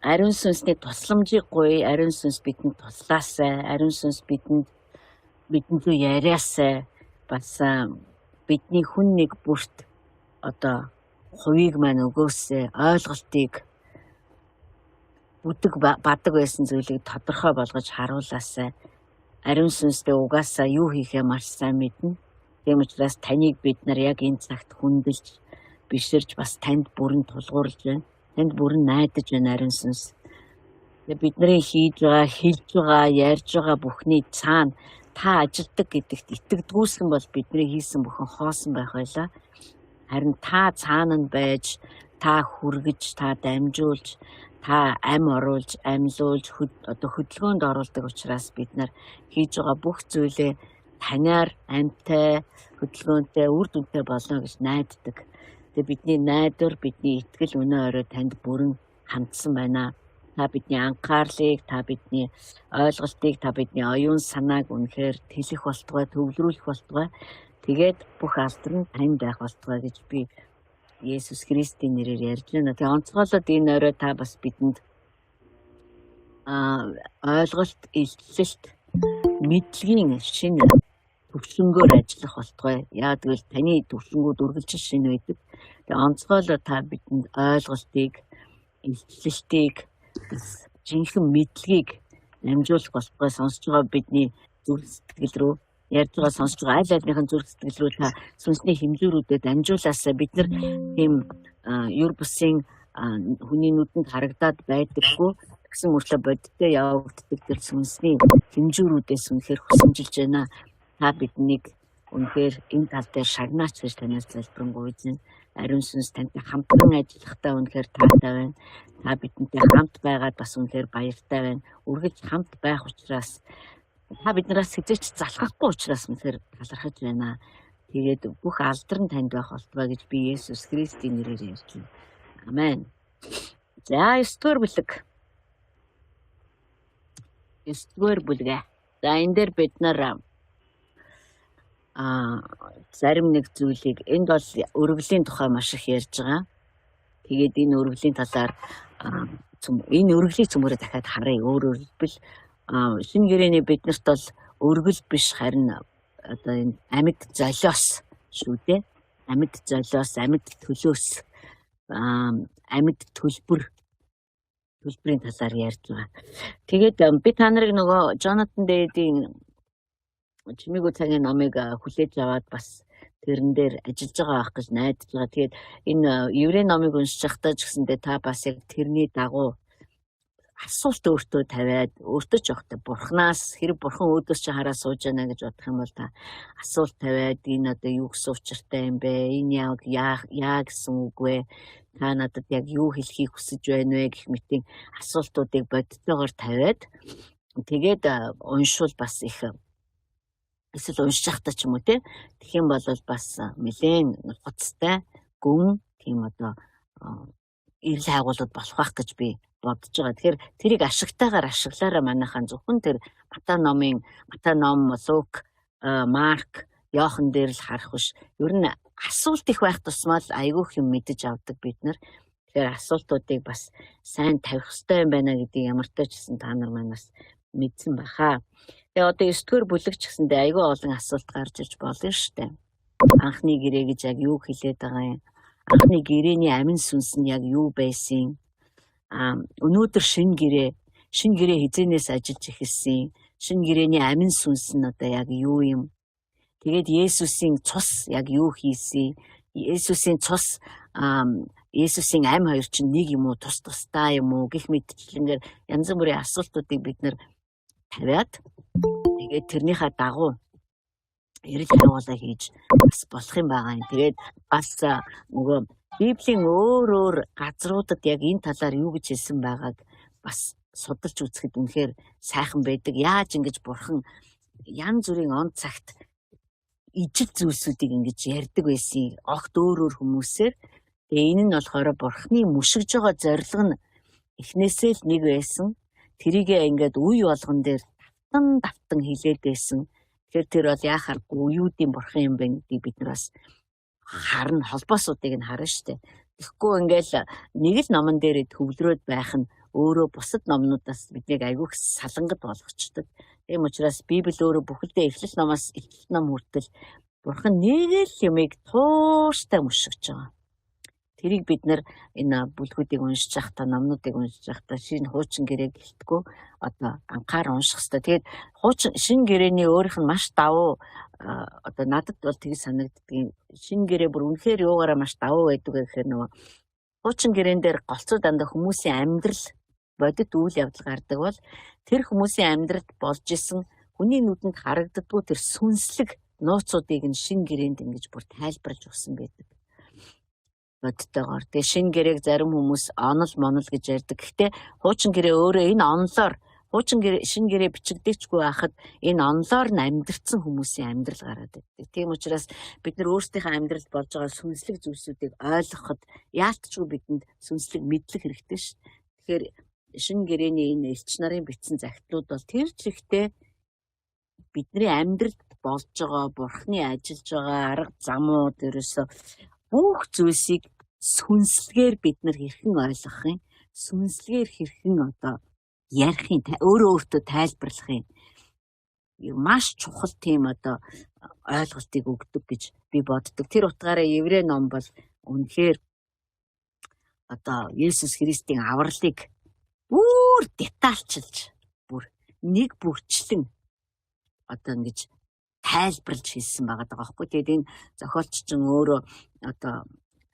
Ариун сүнсний тусламжийг гуй, ариун сүнс бидэнд туслаасай, ариун сүнс бидэнд рүү яриасай. Бас бидний хүн нэг бүрт одоо хувийг маань өгөөсэй, ойлголтыг бүдэг бадаг байсан зүйлийг тодорхой болгож харуулаасай. Ариун сүнстэй угаасаа юу хийхээ маш сайн мэднэ. Тийм учраас таныг бид нар яг энэ цагт хүндэлж, биширж бас танд бүрэн тулгуурлаж байна. Танд бүрэн найдаж байна ариун сүнс. Бидний хийж байгаа, хэлж байгаа, ярьж байгаа бүхний цаана та ажилдаг гэдэгт итгэдэггүйсэн бол бидний хийсэн бүхэн хоосон байх байлаа. Харин та цаана нь байж, та хүргэж, та дамжуулж, та ам оруулж, амьлуулж, хөдөлгөөнд оруулдаг учраас бид нар хийж байгаа бүх зүйлээ танаар амьтай, хөдөлгөөнтэй, үр дүнтэй болно гэж найддаг. Тэгээ бидний найдвар, бидний итгэл өнөө орой танд бүрэн хандсан байна. Та бидний анхаарлыг, та бидний ойлголтыг, та бидний оюун санааг үнэхээр тэлэх болтугай, төвлөрүүлэх болтугай. Тэгээд бүх алдар нь танд байх болтугай гэж би Есүс Христийн нэрээр ярьж байна. Тэгээ онцгойлоод энэ орой та бас бидэнд ойлголт, илчлэлт, мэдлэгийн шинэ төвшнгөөр ажиллах болтугай. Яг гэвэл таны төвшнгүүд үргэлжлэн шинэ байдаг. Тэгээ онцгойлоод та бидэнд ойлголтыг, илчлэлтийг, жинхэнэ мэдлэгийг намжуулах болтугай. Сонсож байгаа бидний зүрх сэтгэл рүү, ярьж байгаа сонсож байгаа аль альныхын зүрх сэтгэл рүү та сүнсний хэмжүүрүүдэд дамжуулаасаа. Бид нар тийм юр бусын хүний нүдэнд харагдаад байдаггүй гэсэн мөртлөө бодиттой явагддаг тэр сүнсний хэмжүүрүүдээс үнэхээр хүсэмжилж байна. Та биднийг үнэхээр энэ тал дээр шагнаач гэж танаас залбирanгуйж байна. Ариун сүнс тантай хамтран ажиллахдаа үнэхээр таатай байна. Та бидэнтэй хамт байгаад бас үнэхээр баяртай байна. Үргэлж хамт байх учраас та биднээс хэзээ ч залхахгүй учраас үнэхээр талархаж байна. Тэгээд бүх алдар нь танд байх болтугай гэж би Есүс Христийн нэрээр ярьж байна. Амен. За 9-р бүлэг. 9-р бүлэг. За энэ дээр бид нар зарим нэг зүйлийг энд бол өргөлийн тухай маш их ярьж байгаа. Тэгээд энэ өргөлийн талаар энэ өргөлийг цөмөрөө дахиад харъя. Өөрөөр хэлбэл шинэ гэрээний биднэрт бол өргөл биш, харин одоо энэ амьд золиос шүү дээ. Амьд золиос, амьд төлөөс, амьд төлбөрийн талаар ярьж байгаа. Тэгээд би та нарыг нөгөө Джонатан Дэйдийн Чимээгүй цагийн номыг хүлээж аваад бас тэрэн дээр ажиллаж байгаа байх гэж найдаж байгаа. Тэгээд энэ еврей номыг уншиж байхдаа ч гэсэндээ та бас яг тэрний дагуу асуулт өөртөө тавиад өөртөө ч явахтай бурхнаас хэрэг бурхан өөдөөс чи хараа сууж байна гэж бодох юм бол та асуулт тавиад энэ одоо юу гэсэн учиртай юм бэ? Энэ яа гэсэн үг вэ? Та надад яг юу хэлхийг хүсэж байна вэ гэх мэтийн асуултуудыг бодтойгоор тавиад тэгээд уншвал бас их эсвэл уншиж байхдаа ч юм уу тэгэх юм бол бас нэлээд нухацтай гүн тийм одоо эрэл хайгуулууд болох байх гэж би бодож байгаа. Тэгэхээр тэрийг ашигтайгаар ашиглаараа манайхан зөвхөн тэр Матай ном, Лук, Марк, Иохан дээр л харах биш. Ер нь асуулт их байх тусмаа л айгүйх юм мэдэж авдаг бид нар. Тэгэхээр асуултуудыг бас сайн тавих хэрэгтэй юм байна гэдгийг ямартай ч гэсэн та нар маань бас мэдсэн баха. Тэгээ одоо 9-р бүлэг ч гэсэндээ айгүй олон асуулт гарч иж болно шүү дээ. Анхны гэрээ гэж яг юу хэлээд байгаа юм? Анхны гэрээний амин сүнс нь яг юу байсан? Өнөөдөр шинэ гэрээ хизээнээс ажиллаж эхэлсэн. Шинэ гэрээний амин сүнс нь одоо яг юу юм? Тэгээд Есүсийн цус яг юу хийсэн? Есүсийн цус Есүсийн ам хоёр чинь нэг юм уу, тустай юм уу гэх мэтчлэнгээр янз бүрийн асуултуудыг бид нэр тавиад тэгээд тэрнийхээ дагуу эрэл хайгуулаа хийж бас болох юм байгаа юм. Тэгээд бас нөгөө Библийн өөр газруудад яг энэ талаар юу гэж хэлсэн байгааг бас судалж үзэхэд үнэхээр сайхан байдаг. Яаж ингэж бурхан янз бүрийн он цагт ижил зүйлсүүдийг ингэж ярьдаг байсан. Огт өөр хүмүүсээр. Тэгээ энэ нь болохоор бурханы мушигж байгаа зорилго нь эхнээсээ л нэг байсан. Тэрийгээ ингээд үе болгон дээр давтан хилээд байсан. Тэгэхээр тэр бол яхааргүй юудын бурхан юм бэ гэдгийг бид нар бас харна, холбоосуудыг нь харна штэ. Тэгэхгүй ингээл нэг л номон дээр төвлөрөөд байх нь өөрөө бусад номнуудаас биднийг айгүйх салангад болгочдөг. Тийм учраас Библи өөрөө бүхэлдээ Эхлэл номоос Илчил ном хүртэл Бурхан нэг л юмыг тууштай мушигч байгаа. Тэрийг бид нар энэ бүлгүүдийг уншиж байхдаа, номнуудыг уншиж байхдаа шинэ хуучин гэрээг гэлтгүү одоо анхаар унших хэрэгтэй. Тэгээд хуучин шинэ гэрээний өөрийнх нь маш давуу одоо надад бол тийг санагддгийн шинэ гэрээ бүр үнэхээр юугаараа маш давуу байдаг гэхээр нөгөө хуучин гэрээн дээр голцоо дандаа хүмүүсийн амьдрал бодит үйл явдал гардаг бол тэр хүмүүсийн амьдралд болж исэн хүний нүдэнд харагддаггүй тэр сүнслэг нууцуудыг нь шинэ гэрээнд ингэж бүр тайлбарлаж өгсөн байдаг. Бодтойгоор. Тэгээ шинэ гэрээг зарим хүмүүс онол монол гэж ярьдаг. Гэхдээ хуучин гэрээ өөрөө энэ онолоор хуучин гэрээ шинэ гэрээ бичигдээчгүй байхад энэ онолоор нь амьдрцсан хүмүүсийн амьдрал гараад байдаг. Тийм учраас бид нар өөрсдийнхөө амьдралд болж байгаа сүнслэг зүйлсүүдийг ойлгоход яалтчгүй бидэнд сүнслэг мэдлэг хэрэгтэй шүү. Тэгэхээр шинэ гэрээний энэ элч нарын бичсэн захидлууд бол тэр чигтээ бидний амьдралд болж байгаа Бурхны ажиллаж байгаа арга замууд ерөөсө бүх зүйлсийг сүнслэгээр бид нар хэрхэн ойлгох юм, сүнслэгээр хэрхэн одоо ярих юм, өөрөө өөртөө тайлбарлах юм маш чухал тийм одоо ойлголтыг өгдөг гэж би боддог. Тэр утгаараа Еврей ном бол үнэхээр одоо Есүс Христийн авралыг бүр детальчилж бүр нэг бүрчлэн одоо ингэж тайлбарлаж хэлсэн байгаа даа байхгүй. Тэгээд энэ зохиолч чинь өөрөө одоо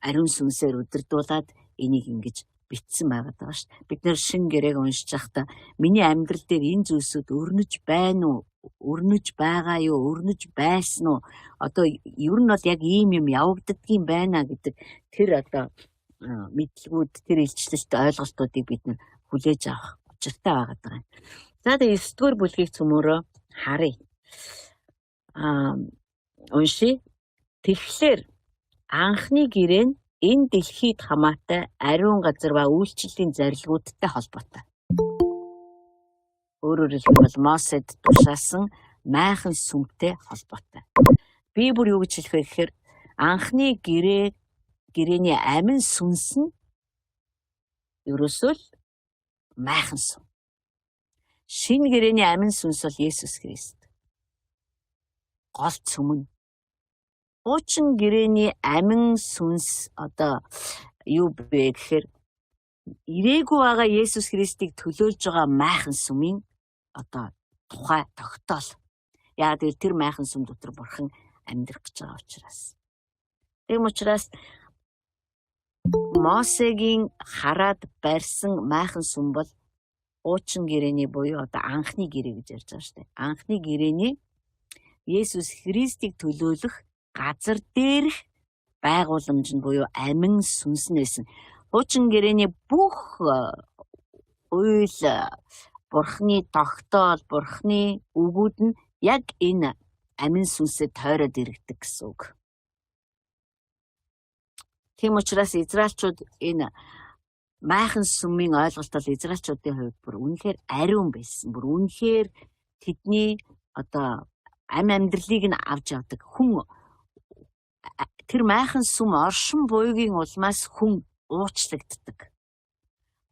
ариун сүнсээр удирдуулаад энийг ингэж битсэн байгаа даа шүү дээ. Бид нэр шинэ гэрээг уншиж байхдаа миний амьдрал дээр энэ зүйлсүүд өрнөж байна уу? Өрнөж байгаа юу? Өрнөж байсан уу? Одоо ер нь бол яг ийм юм явагддгийм байна гэдэг тэр одоо мэдлгүүд, тэр илчлэлт ойлголтуудыг бид нэр хүлээж авах учиртай байгаа даа. За тэгээд 9-р бүлгийг цөмөрөө харъя. Унши. Тэгэхээр анхны гэрээ нь энэ дэлхийд хамаатай ариун газар ба үйлчлэлийн зарилгуудтай холбоотой. Өөрөөр хэлбэл Мосед тушаасан майхан сүмтэй холбоотой. Би бүр юу гэж хэлэх вэ гэхээр анхны гэрээний амин сүнс нь ерөөсөө л майхан сүм. Шинэ гэрээний амин сүнс бол Есүс Христ. Гол сүм нь. Хуучин гэрээний амин сүнс одоо юу бэ гэхээр ирээгүй байгаа Есүс Христийг төлөөлж байгаа майхан сүмийн одоо тухай тогтоол. Яг тэр майхан сүм дотор Бурхан амьдрах гэж байгаа учраас. Тийм учраас Мосегийн хараад барьсан майхан сүм бол хуучин гэрээний буюу одоо анхны гэрээ гэж ярьж байгаа шүү дээ. Анхны гэрээний Есүс Христийг төлөөлөх газар дээрх байгууламж нь буюу амин сүнснээс нь хуучин гэрээний бүх үйл Бурхны тогтоол, Бурхны үгүүд нь яг энэ амин сүнсэд тойроод иргэдэг гэсэн үг. Тийм учраас израилчууд энэ майхан сүмийн ойлголт бол израилчуудын хувьд бүр үнэхээр ариун байсан. Бүр үнэхээр тэдний одоо амьдралыг нь авч явдаг хүн тэр майхан сүм оршин буйгийн улмаас хүн уучлагддаг.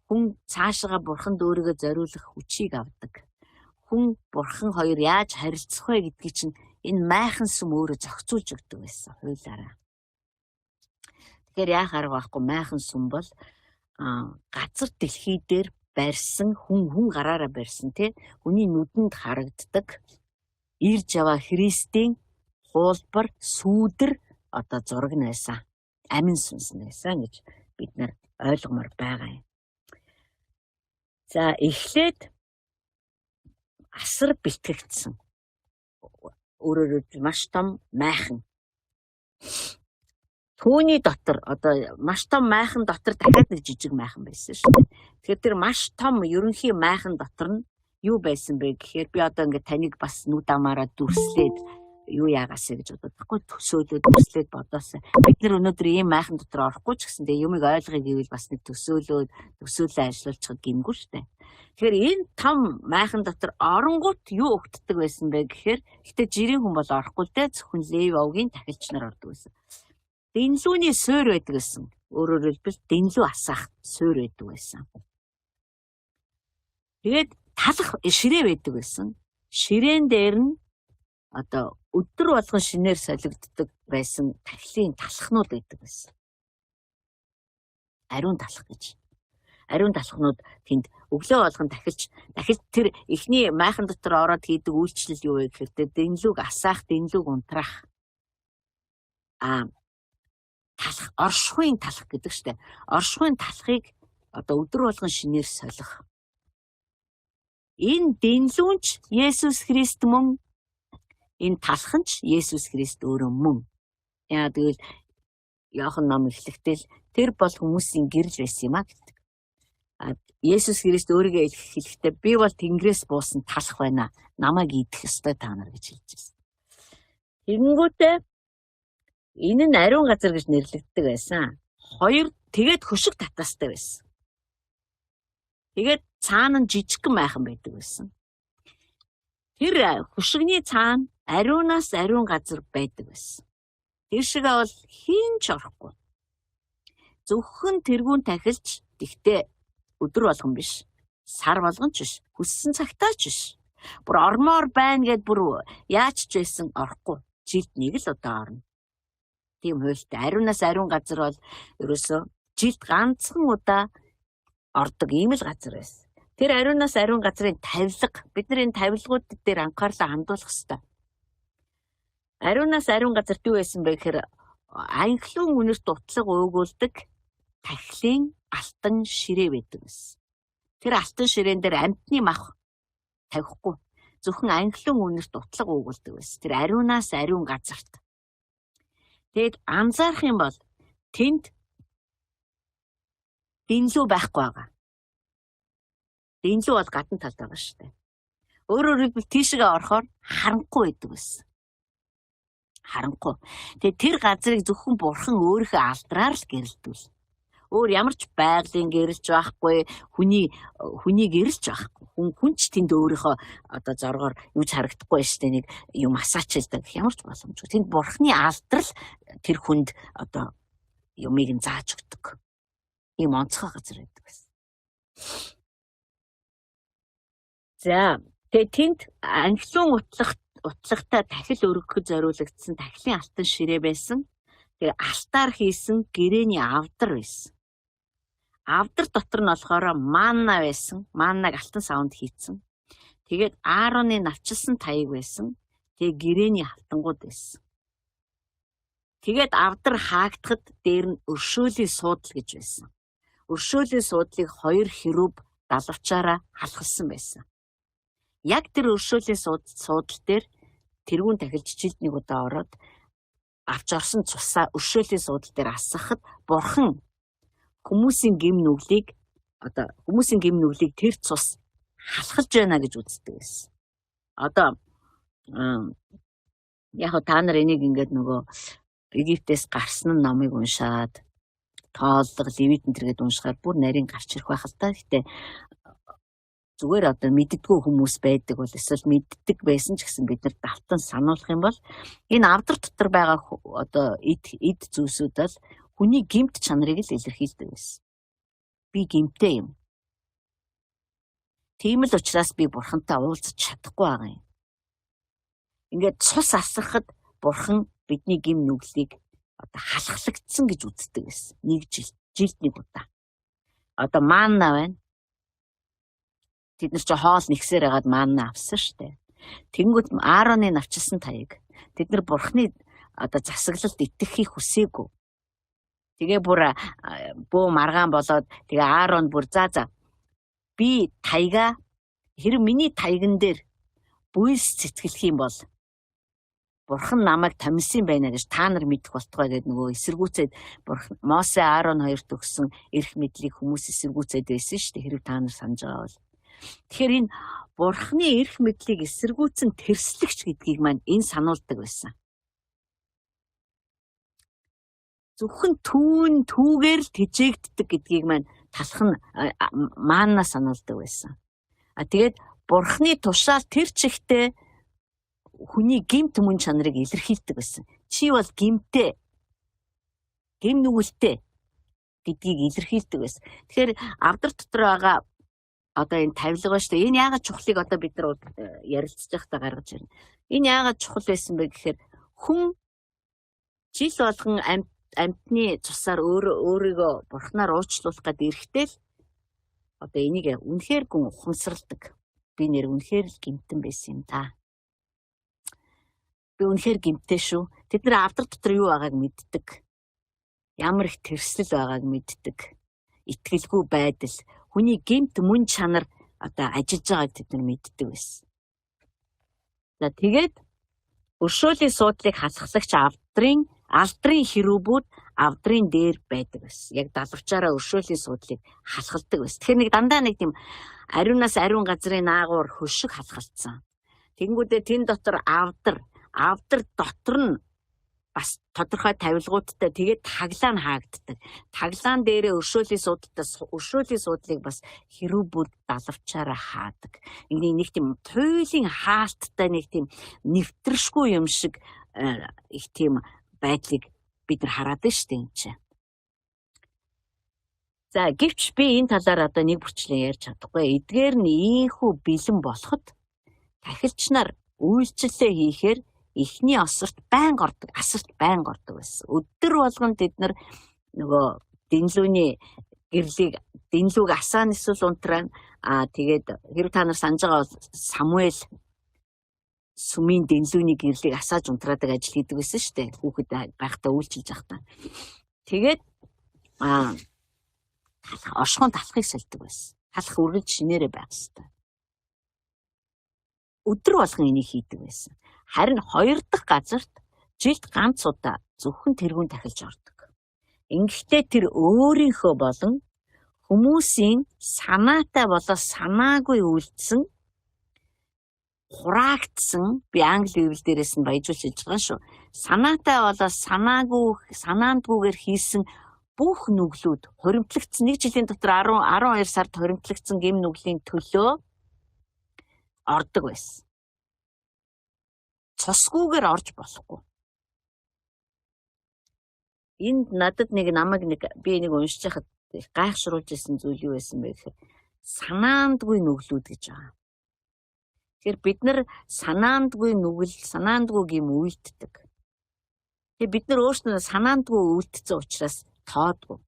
Хүн цаашаа Бурханд өөрийгөө зориулах хүчийг авдаг. Хүн Бурхан хоёр яаж харилцах вэ гэдгийг чинь энэ майхан сүм өөрөө зохицуулж өгдөг байсан хуулиараа. Тэгэхээр яах арга байхгүй майхан сүм бол газар дэлхий дээр барьсан хүн гараараа барьсан тий хүний нүдэнд харагддаг ирж яваа Христийн хуулбар сүүдэр одоо зураг нь байсан. Амин сүнс нь байсан гэж бид нар ойлгомоор байгаа юм. За эхлээд асар бэлтгэгдсэн. Өөрөөр хэлбэл маш том майхан. Түүний дотор одоо маш том майхан дотор дахиад нэг жижиг майхан байсан шүү дээ. Тэгэхээр тэр маш том ерөнхий майхан дотор нь юу байсан бэ гэхээр би одоо ингээд таныг бас нүд амаараа дүрслээд юу яагаасаа гэж бодохгүй төсөөлөд дүрслээд бодоосаа. Бид нар өнөөдөр ийм майхан дотор орохгүй ч гэсэн тэгээ юмыг ойлгоё гэвэл бас нэг төсөөлөө ажиллуулчихад гингүй шүү дээ. Тэгэхээр энэ том майхан дотор оронгууд юу өгддөг байсан бэ гэхээр гэтээ жирийн хүн бол орохгүй л дээ зөвхөн Леви овгийн тахилч нар ордог байсан. Дэнлүүний суурь байдаг гэсэн. Өөрөөр хэлбэл дэнлүү асаах суурь байдаг байсан. Тэгээд талах ширээ байдаг байсан. Ширээн дээр нь одоо өдөр болгон шинээр солигддог байсан тахилын талхнууд байдаг байсан. Ариун талх гэж. Ариун талхнууд тэнд өглөө болгон дахиж тэр эхний майхан дотор ороод хийдэг үйлчлэл юу вэ гэхээр дэнлүг асаах, дэнлүг унтраах. Талх, оршихуйн талх гэдэг штэ. Оршихуйн талхыг одоо өдөр болгон шинээр солих. Энэ дэнлүүнч Есүс Христ мөн, энэ талханч Есүс Христ өөрөө мөн. Яа тэгвэл Иохан ном эхлэхдээ тэр бол хүмүүсийн гэрэл байсан юм а гэдэг. Есүс Христ өөрийгөө хэлэхдээ би бол Тэнгэрээс буусан талх байна. Намайг идэх ёстой та нар гэж хэлж байсан. Тэгэнгүүтээ энэ нь ариун газар гэж нэрлэгддэг байсан. Хоёр тэгээд хөшиг татаастай байсан. Тэгээд цаана нь жижигхэн майхан байдаг байсан. Тэр хөшигний цаана ариунаас ариун газар байдаг байсан. Тэр шигээ бол хийн ч орохгүй. Зөвхөн тэргүүн тахилж тэгтээ өдөр болгон биш. Сар болгон ч биш. Хүссэн цагтаа ч биш. Бүр ормоор байна гэд бүр яаж ч байсан орохгүй. Жилд нэг л удаа орно. Тийм хуйлтай. Ариунаас ариун газар бол ерөөсөө жилд ганцхан удаа ордог ийм л газар байсан. Тэр ариунаас ариун газрын тавилга, бид нар энэ тавилгууд дээр анхаарлаа хандуулах хэрэгтэй. Ариунаас ариун газар юу байсан бэ гэхээр анхлын үнэрт утлаг өгүүлдэг тахилын алтан ширээ байдаг байсан. Тэр алтан ширээн дээр амьтны мах тавихгүй. Зөвхөн анхлын үнэрт утлаг өгүүлдэг байсан. Тэр ариунаас ариун газарт. Тэгэд анзаарах юм бол тэнд дэнлүү байхгүй байгаа. Дэнлүү бол гадна талд байгаа шүү дээ. Өөрөөр хэлбэл тийшээ орохоор харанхуй байдаг байсан. Харанхуй. Тэгээ тэр газрыг зөвхөн бурхан өөрийнхөө алдраар л гэрэлтүүл. Өөр ямар ч байгалийн гэрэлж байхгүй, хүний гэрэлж байхгүй. Хүн ч тэнд өөрийнхөө одоо зоргоор юуч харагдахгүй шүү дээ. Нэг юм асаачилдаг ямар ч боломжгүй. Тэнд бурханы алдрал тэр хүнд одоо юмыг нь зааж өгдөг. Ийм онцгой газар байдаг байсан. За, тэгээ тэнд анхлын утлагтай тахил өргөхөд зориулагдсан тахилын алтан ширээ байсан. Тэгээ алтаар хийсэн гэрээний авдар байсан. Авдар дотор нь болохоор манна байсан. Маннаг алтан савнд хийцэн. Тэгээд Аароны навчилсан таяг байсан. Тэгээ гэрээний хавтангууд байсан. Тэгээд авдар хаагдахад дээр нь өршөөлийн суудал гэж байсан. Өршөөлийн суудлыг хоёр хэрүүб далавчаараа халахсан байсан. Яг тэр өршөөлийн суудал дээр тэрүүн тахилж жилд нэг удаа ороод авч орсон цусаа өршөөлийн суудал дээр асгахад бурхан хүмүүсийн гэм нүглийг тэр цус халахж байна гэж үздэг байсан. Одоо яг та нар энийг ингээд нөгөө Египтээс гарсан номыг уншаад тооллого левит энтергээд уншихаар бүр нарийн гарч ирэх байх л та. Гэтэ зүгээр одоо мэддэггүй хүмүүс байдаг бол эсвэл мэддэг байсан ч гэсэн бид нар давтан сануулах юм бол энэ авдар дотор байгаа одоо эд зүйлсүүд бол хүний гэмт чанарыг л илэрхийлдэг байсан. Би гэмтэй юм. Тийм л учраас би бурхантай уулзах чадахгүй байгаа юм. Ингээд цус асгахад бурхан бидний гэм нүглийг одоо халахлагдсан гэж үздэг байсан. Нэг жилд нэг удаа. Одоо манна байна. Тэд нар ч хоол нэгсээр хагаад манна авсан штэ. Тэнгүүд Аароны навчилсан таяг. Тэд нар бурхны одоо засаглалд итгэхийг хүсээгүй. Тэгээ бүр бөө маргаан болоод тэгээ Аарон бүр за би таяга хэрэг миний таяган дээр бүйс цэцгэлэх юм бол бурхан намайг томилсон байна гэж та нар мэдэх болтугай гэдэг нөгөө эсэргүүцээд бурхан Мосе Аарон хоёрт өгсөн эрх мэдлийг хүмүүс эсэргүүцээд байсан шүү дээ. Хэрэг та нар санаж байгаа бол. Тэгэхээр энэ бурханы эрх мэдлийг эсэргүүцэн тэрслэгч гэдгийг маань энэ сануулдаг байсан. Зөвхөн түүгээр л тэжээгддэг гэдгийг маань талах нь маанаа сануулдаг байсан. Тэгээд бурханы тушаал тэр чигтээ хүний гэмт мөн чанарыг илэрхийлдэг байсан. Чи бол гэмтэй, гэм нүгэлтэй гэдгийг илэрхийлдэг байсан. Тэгэхээр авдар дотор байгаа одоо энэ тавилга ба шүү дээ. Энэ яагаад чухлыг одоо бид нар ярилцж байхдаа гаргаж ирнэ. Энэ яагаад чухал байсан бэ гэхээр хүн жил болгон амьтны цусаар өөрийгөө бурхнаар уучлуулах гээд ирэхдээ л одоо энийг үнэхээр гүн ухамсарладаг. Би нэр үнэхээр л гэмтэн байсан юм та. Би үнэхээр гэмтээ шүү. Тэд нар авдар дотор юу байгааг мэддэг. Ямар их тэрслэл байгааг мэддэг. Итгэлгүй байдал, хүний гэмт мөн чанар одоо ажиллаж байгааг тэд нар мэддэг байсан. За тэгээд өршөөлийн суудлыг хасахлагч алдрын хэрүүбүүд авдрын дээр байдаг байсан. Яг далавчаараа өршөөлийн суудлыг халахалдаг байсан. Тэгэхээр нэг дандаа нэг тийм ариунаас ариун газрын наагур хөшиг халахалцсан. Тэнгүүдээ тэн дотор авдар дотор нь бас тодорхой тавилгуудтай тэгээд таглаа нь хаагддаг. Таглаан дээрээ өршөөлийн суудлыг бас хэрүүбүүд далавчаараа хаадаг. Нэг тийм туйлын хаалттай нэг тийм нэвтршгүй юм шиг их тийм байдлыг бид нар хараад байна шүү дээ энэ чинь. За гэвч би энэ талаар одоо нэг бүрчлэн ярьж чадахгүй. Эдгээр нь ийхүү бэлэн болоход тахилч нар үйлчлэлээ хийхээр эхний асарт байнга ордог байсан. Өдөр болгон тэд нар нөгөө дэнлүүг асаа нисүүл унтраа. Тэгээд хэрэг та нар санаж байгаа бол Самуэль сүмийн дэнлүүний гэрлийг асааж унтраадаг ажил хийдэг байсан шүү дээ. Хүүхэд байхдаа үйлчилж байхдаа. Тэгээд оршихуун талахыг сольдог байсан. Талах үргэлж шинээрээ байх хэрэгтэй. Өдөр болгон энийг хийдэг байсан. Харин 2 дахь газарт жилд ганц удаа зөвхөн тэргүүн тахилж ордог. Ингэхдээ тэр өөрийнхөө болон хүмүүсийн санаатай болоо санаагүй үйлдсэн хураагдсан, би англи хэлбэл дээрээс нь баяжуулж хэлж байгаа шүү. Санаатай болоо санаандгүйгээр хийсэн бүх нүглүүд хуримтлагдсан, 1 жилийн дотор 12 сард хуримтлагдсан гэм нүглийн төлөө ордог байсан. Цусгүйгээр орж болохгүй. Энд надад би нэг уншиж байхад гайхшруулж ирсэн зүйл юу байсан бэ гэхээр санаандгүй нүглүүд гэж байгаа. Тэгэхээр бид нар санаандгүй гэм үйлддэг. Тэгээ бид нар өөрсдөө санаандгүй үйлдсэн учраас тоодгүй.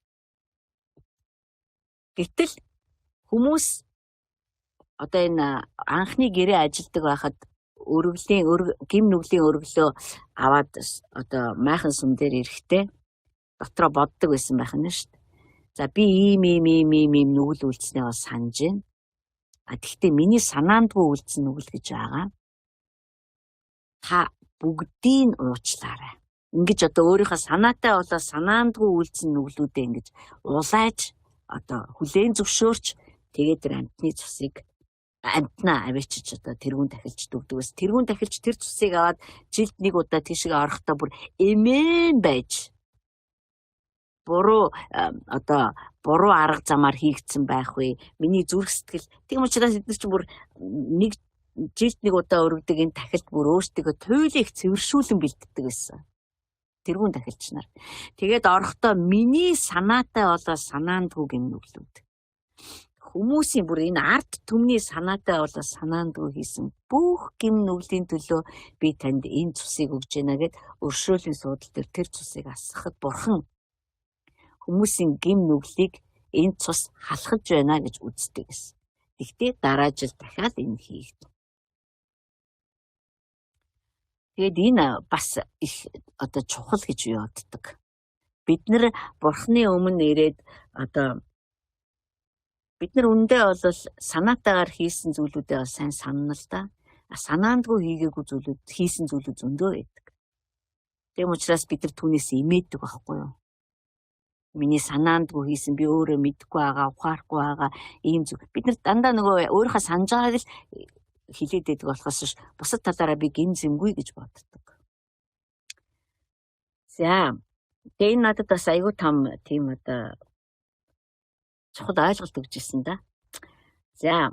Гэтэл хүмүүс одоо энэ анхны гэрээ ажилдаг байхад гэм нүглийн өргөлөө аваад одоо майхан сүм дээр ирэхдээ дотроо боддог байсан байх нь шүү дээ. За би ийм нүгэл үйлдснээ бас санаж байна. Тэгэхдээ миний санаандгүй үйлдсэн нүгэл гэж байгаа. Та бүгдийг уучлаарай. Ингэж одоо өөрийнхөө санаатай болоо санаандгүй үйлдсэн нүглүүдээ ингэж улааж одоо хүлээн зөвшөөрч тэгээд тэр амтны цусыг амтнаа авчиж одоо тэргүүн тахилж дөгдөг байсан. Тэргүүн тахилж тэр цусыг аваад жилд 1 удаа тийшээ орохдоо бүр эмээн байж буруу арга замаар хийгдсэн байх вэ? Миний зүрх сэтгэл. Тийм учраас эдгээр чинь бүр жилд 1 удаа өргөдөг энэ тахилд бүр өөртөө туйлыг цэвэршүүлэн бэлддэг байсан. Тэргүүн тахилч нар. Тэгээд орохдоо миний санаатай болоо санаандгүй гэм нүглүүд. Хүмүүсийн бүр энэ ард түмний санаатай болоо санаандгүй хийсэн бүх гэм нүглийн төлөө би танд энэ цусыг өгж байна гэд өршөөлийн суудал дээр тэр цусыг асгахад бурхан хүмүүсийн гэм нүглийг энэ цус халахж байна гэж үздэг гэсэн. Гэхдээ дараа жил дахиад энэ хийгдэн. Тэгээд энэ бас их одоо чухал гэж боддог. Бид нар бурхны өмнө ирээд одоо бид нар үндэ бол санаатайгаар хийсэн зүйлүүдээ сайн санана л да. Санаандгүй хийсэн зүйлүүд зөндөө байдаг. Тийм учраас бид нар түүнээс имээдэг байхгүй юу? Миний санаандгүй хийсэн би өөрөө мэдэхгүй байгаа, ухаарахгүй байгаа ийм зүйл. Бид нар дандаа нөгөө өөрийнхөө санаж байгааг л хэлээд байдаг болохоос бусад талаараа би гин зэмгүй гэж боддог. За, энэ надад бас айгүй том тийм одоо чухал ойлголт өгч ирсэн да. За,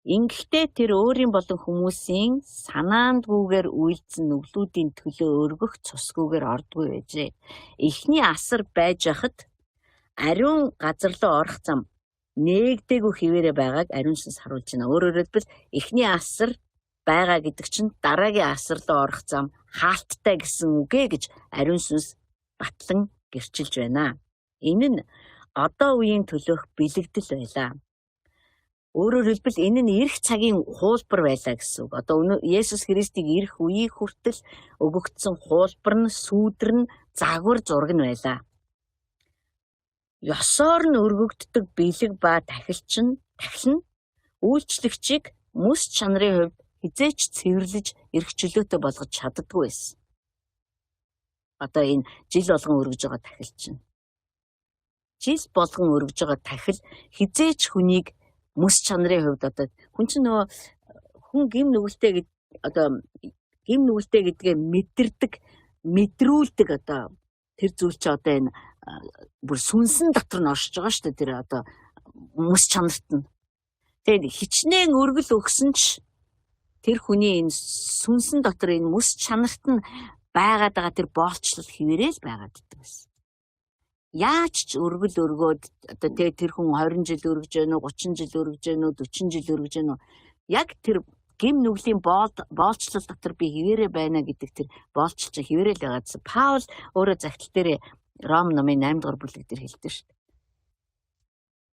ингэхдээ тэр өөрийн болон хүмүүсийн санаандгүйгээр үйлдсэн нүглүүдийн төлөө өргөх цусгүйгээр ордгүй байжээ. Эхний асар байж хахад ариун газар руу орох зам нээгдээгүй хിവэрэ байгааг ариун сүнс харуулж байна. Өөрөөр хэлбэл эхний асар байгаа гэдэг чинь дараагийн асар руу орох зам хаалттай гэсэн үгэ гэж ариун сүнс батлан гэрчилж байна. Энэ нь одоо үеийн төлөөх бэлэгдэл байлаа. Өөрөөр хэлбэл энэ нь ирэх цагийн хуулбар байлаа гэсэн үг. Одоо Есүс Христийг ирэх үеийг хүртэл өгөгдсөн хуулбар нь, сүүдэр нь, загвар зураг нь байлаа. Ёсоор нь өргөгддөг бэлэг ба тахил нь үйлчлэгчийг мэс чанарын хувьд хизээч цэвэрлэж эрх чөлөөтэй болгож чаддаггүй байсан. Одоо энэ жил болгон өргөж байгаа тахил чинь. Жил болгон өргөж байгаа тахил хизээч хүнийг мэс чанарын хувьд одоо хүн чинь нөгөө хүн гим нүгэлтэй гэдгээ мэдрүүлдэг одоо тэр зүйл чи одоо энэ бүр сүнсэн дотор нь оршиж байгаа шүү дээ тэр одоо мэс чанарт нь. Тэгээд хичнээн өргөл өгсөн ч тэр хүний энэ сүнсэн дотор энэ мэс чанарт нь байгаад байгаа тэр боолчлол хിവэрэл байгаад байдаг байсан. Яаж ч өргөл өргөөд одоо тэр хүн 20 жил өргөж байна уу, 30 жил өргөж байна уу, 40 жил өргөж байна уу? Яг тэр гим нүглийн боолчлол дотор би хിവэрэ байна гэдэг тэр боолчлол чинь хിവэрэл байгаадсан. Паул өөрөө загтал дээр Ром номын 8 дугаар бүлэг дээр хэлдэг шүү дээ.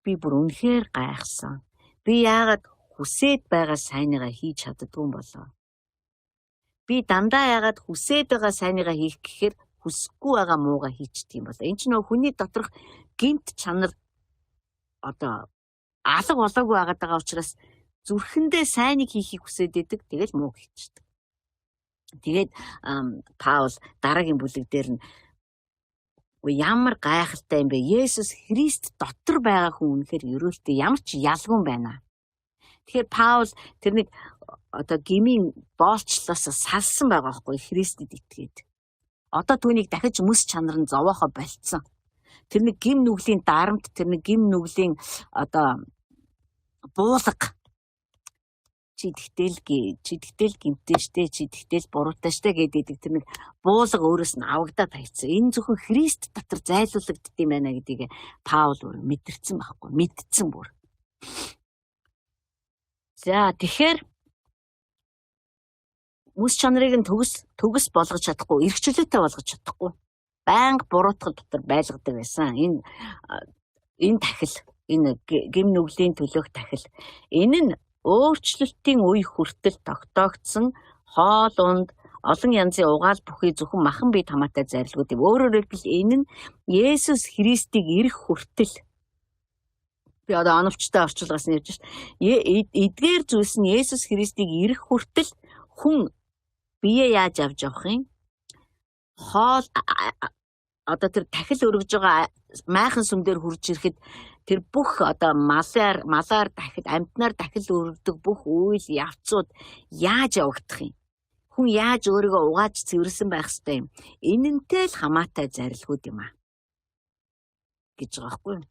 Би бүр үнэхээр гайхсан. Би яагаад хүсээд байгаа сайныгаа хийж чаддгүй юм болоо? Би дандаа яагаад хүсээд байгаа сайныгаа хийх гэхээр хүсэхгүй байгаа муугаа хийчдэг юм болоо. Энэ ч нөө хүний доторх гинт чанар одоо алга болоогүй байгаа учраас зүрхэндээ сайныг хийхийг хүсээд идэг. Тэгэл муу хийчдэг. Тэгээд Паул дараагийн бүлэг дээр нь ямар гайхалтай юм бэ? Есүс Христ дотор байгаа хүн үнэхээр ерөөлтэй ямар ч ялгүй байна. Тэгэхээр Паул тэрнийг одоо гмийн боолчлоос салсан байгаа байхгүй Христэд итгээд. Одоо түүнийг дахиж мэс чанар нь зовоохоо болцсон. Тэр нэг гим нүглийн дарамт, тэр нэг гим нүглийн одоо буулга. Чи тэгтэл гимтэй штэ, чи тэгтэл буруутай штэ гэдэг тэр нэг буулга өөрөөс нь авагдаад хайцсан. Энэ зөвхөн Христ дотор зайлуулагдд юм байна гэдгийг Паул өөр мэдэрсэн байхгүй, мэдсэн бүр. За тэгэхээр мэс чанарыг нь төгс болгож чадахгүй, эрх чөлөөтэй болгож чадахгүй. Байнга буруутгал дотор байлгадаг байсан. Энэ тахил, энэ гим нүглийн төлөөх тахил. Энэ нь өөрчлөлтийн үе хүртэл тогтоогдсон хоол унд олон янзын угаал бүхий зөвхөн махан бие тамаатай зарилгууд юм. Өөрөөр хэлбэл энэ нь Есүс Христийг ирэх хүртэл би одоо оновчтой орчуулгаас нь ярьж байна. Эдгээр зүйлс нь Есүс Христийг ирэх хүртэл хүн бие яаж авч явах юм? Хоол одоо тэр тахил өргөж байгаа майхан сүм дээр хурж ирэхэд тэр бүх одоо малаар дахил амьтнаар дахил өргөдөг бүх үйл явцууд яаж явагдах юм? Хүн яаж өөрийгөө угааж цэвэрсэн байх ёстой юм? Энэнтэй л хамаатай зарилгууд юм аа гэж байгаа байхгүй юу?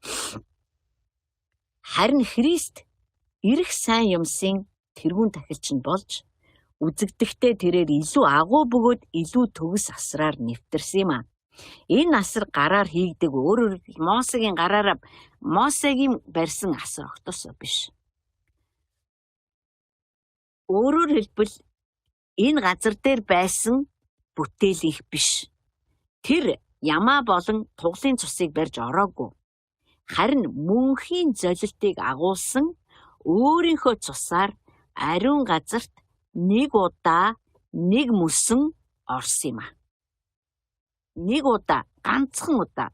Харин Христ ирэх сайн юмсын тэргүүн тахилч нь болж үзэгдэхдээ тэрээр илүү агуу бөгөөд илүү төгс асраар нэвтэрсэн юм аа. Энэ асар гараар хийгдэг. Өөрөөр Мосегийн гараараа Мосегийн барьсан асар огтос биш. Өөрөөр хэлбэл энэ газар дээр байсан бүтээл их биш. Тэр ямаа болон туглын цусыг барьж ороогүй. Харин мөнхийн золилтыг агуулсан өөрийнхөө цусаар ариун газарт нэг удаа нэг мөсөн орсон юм аа. Нэг удаа, ганцхан удаа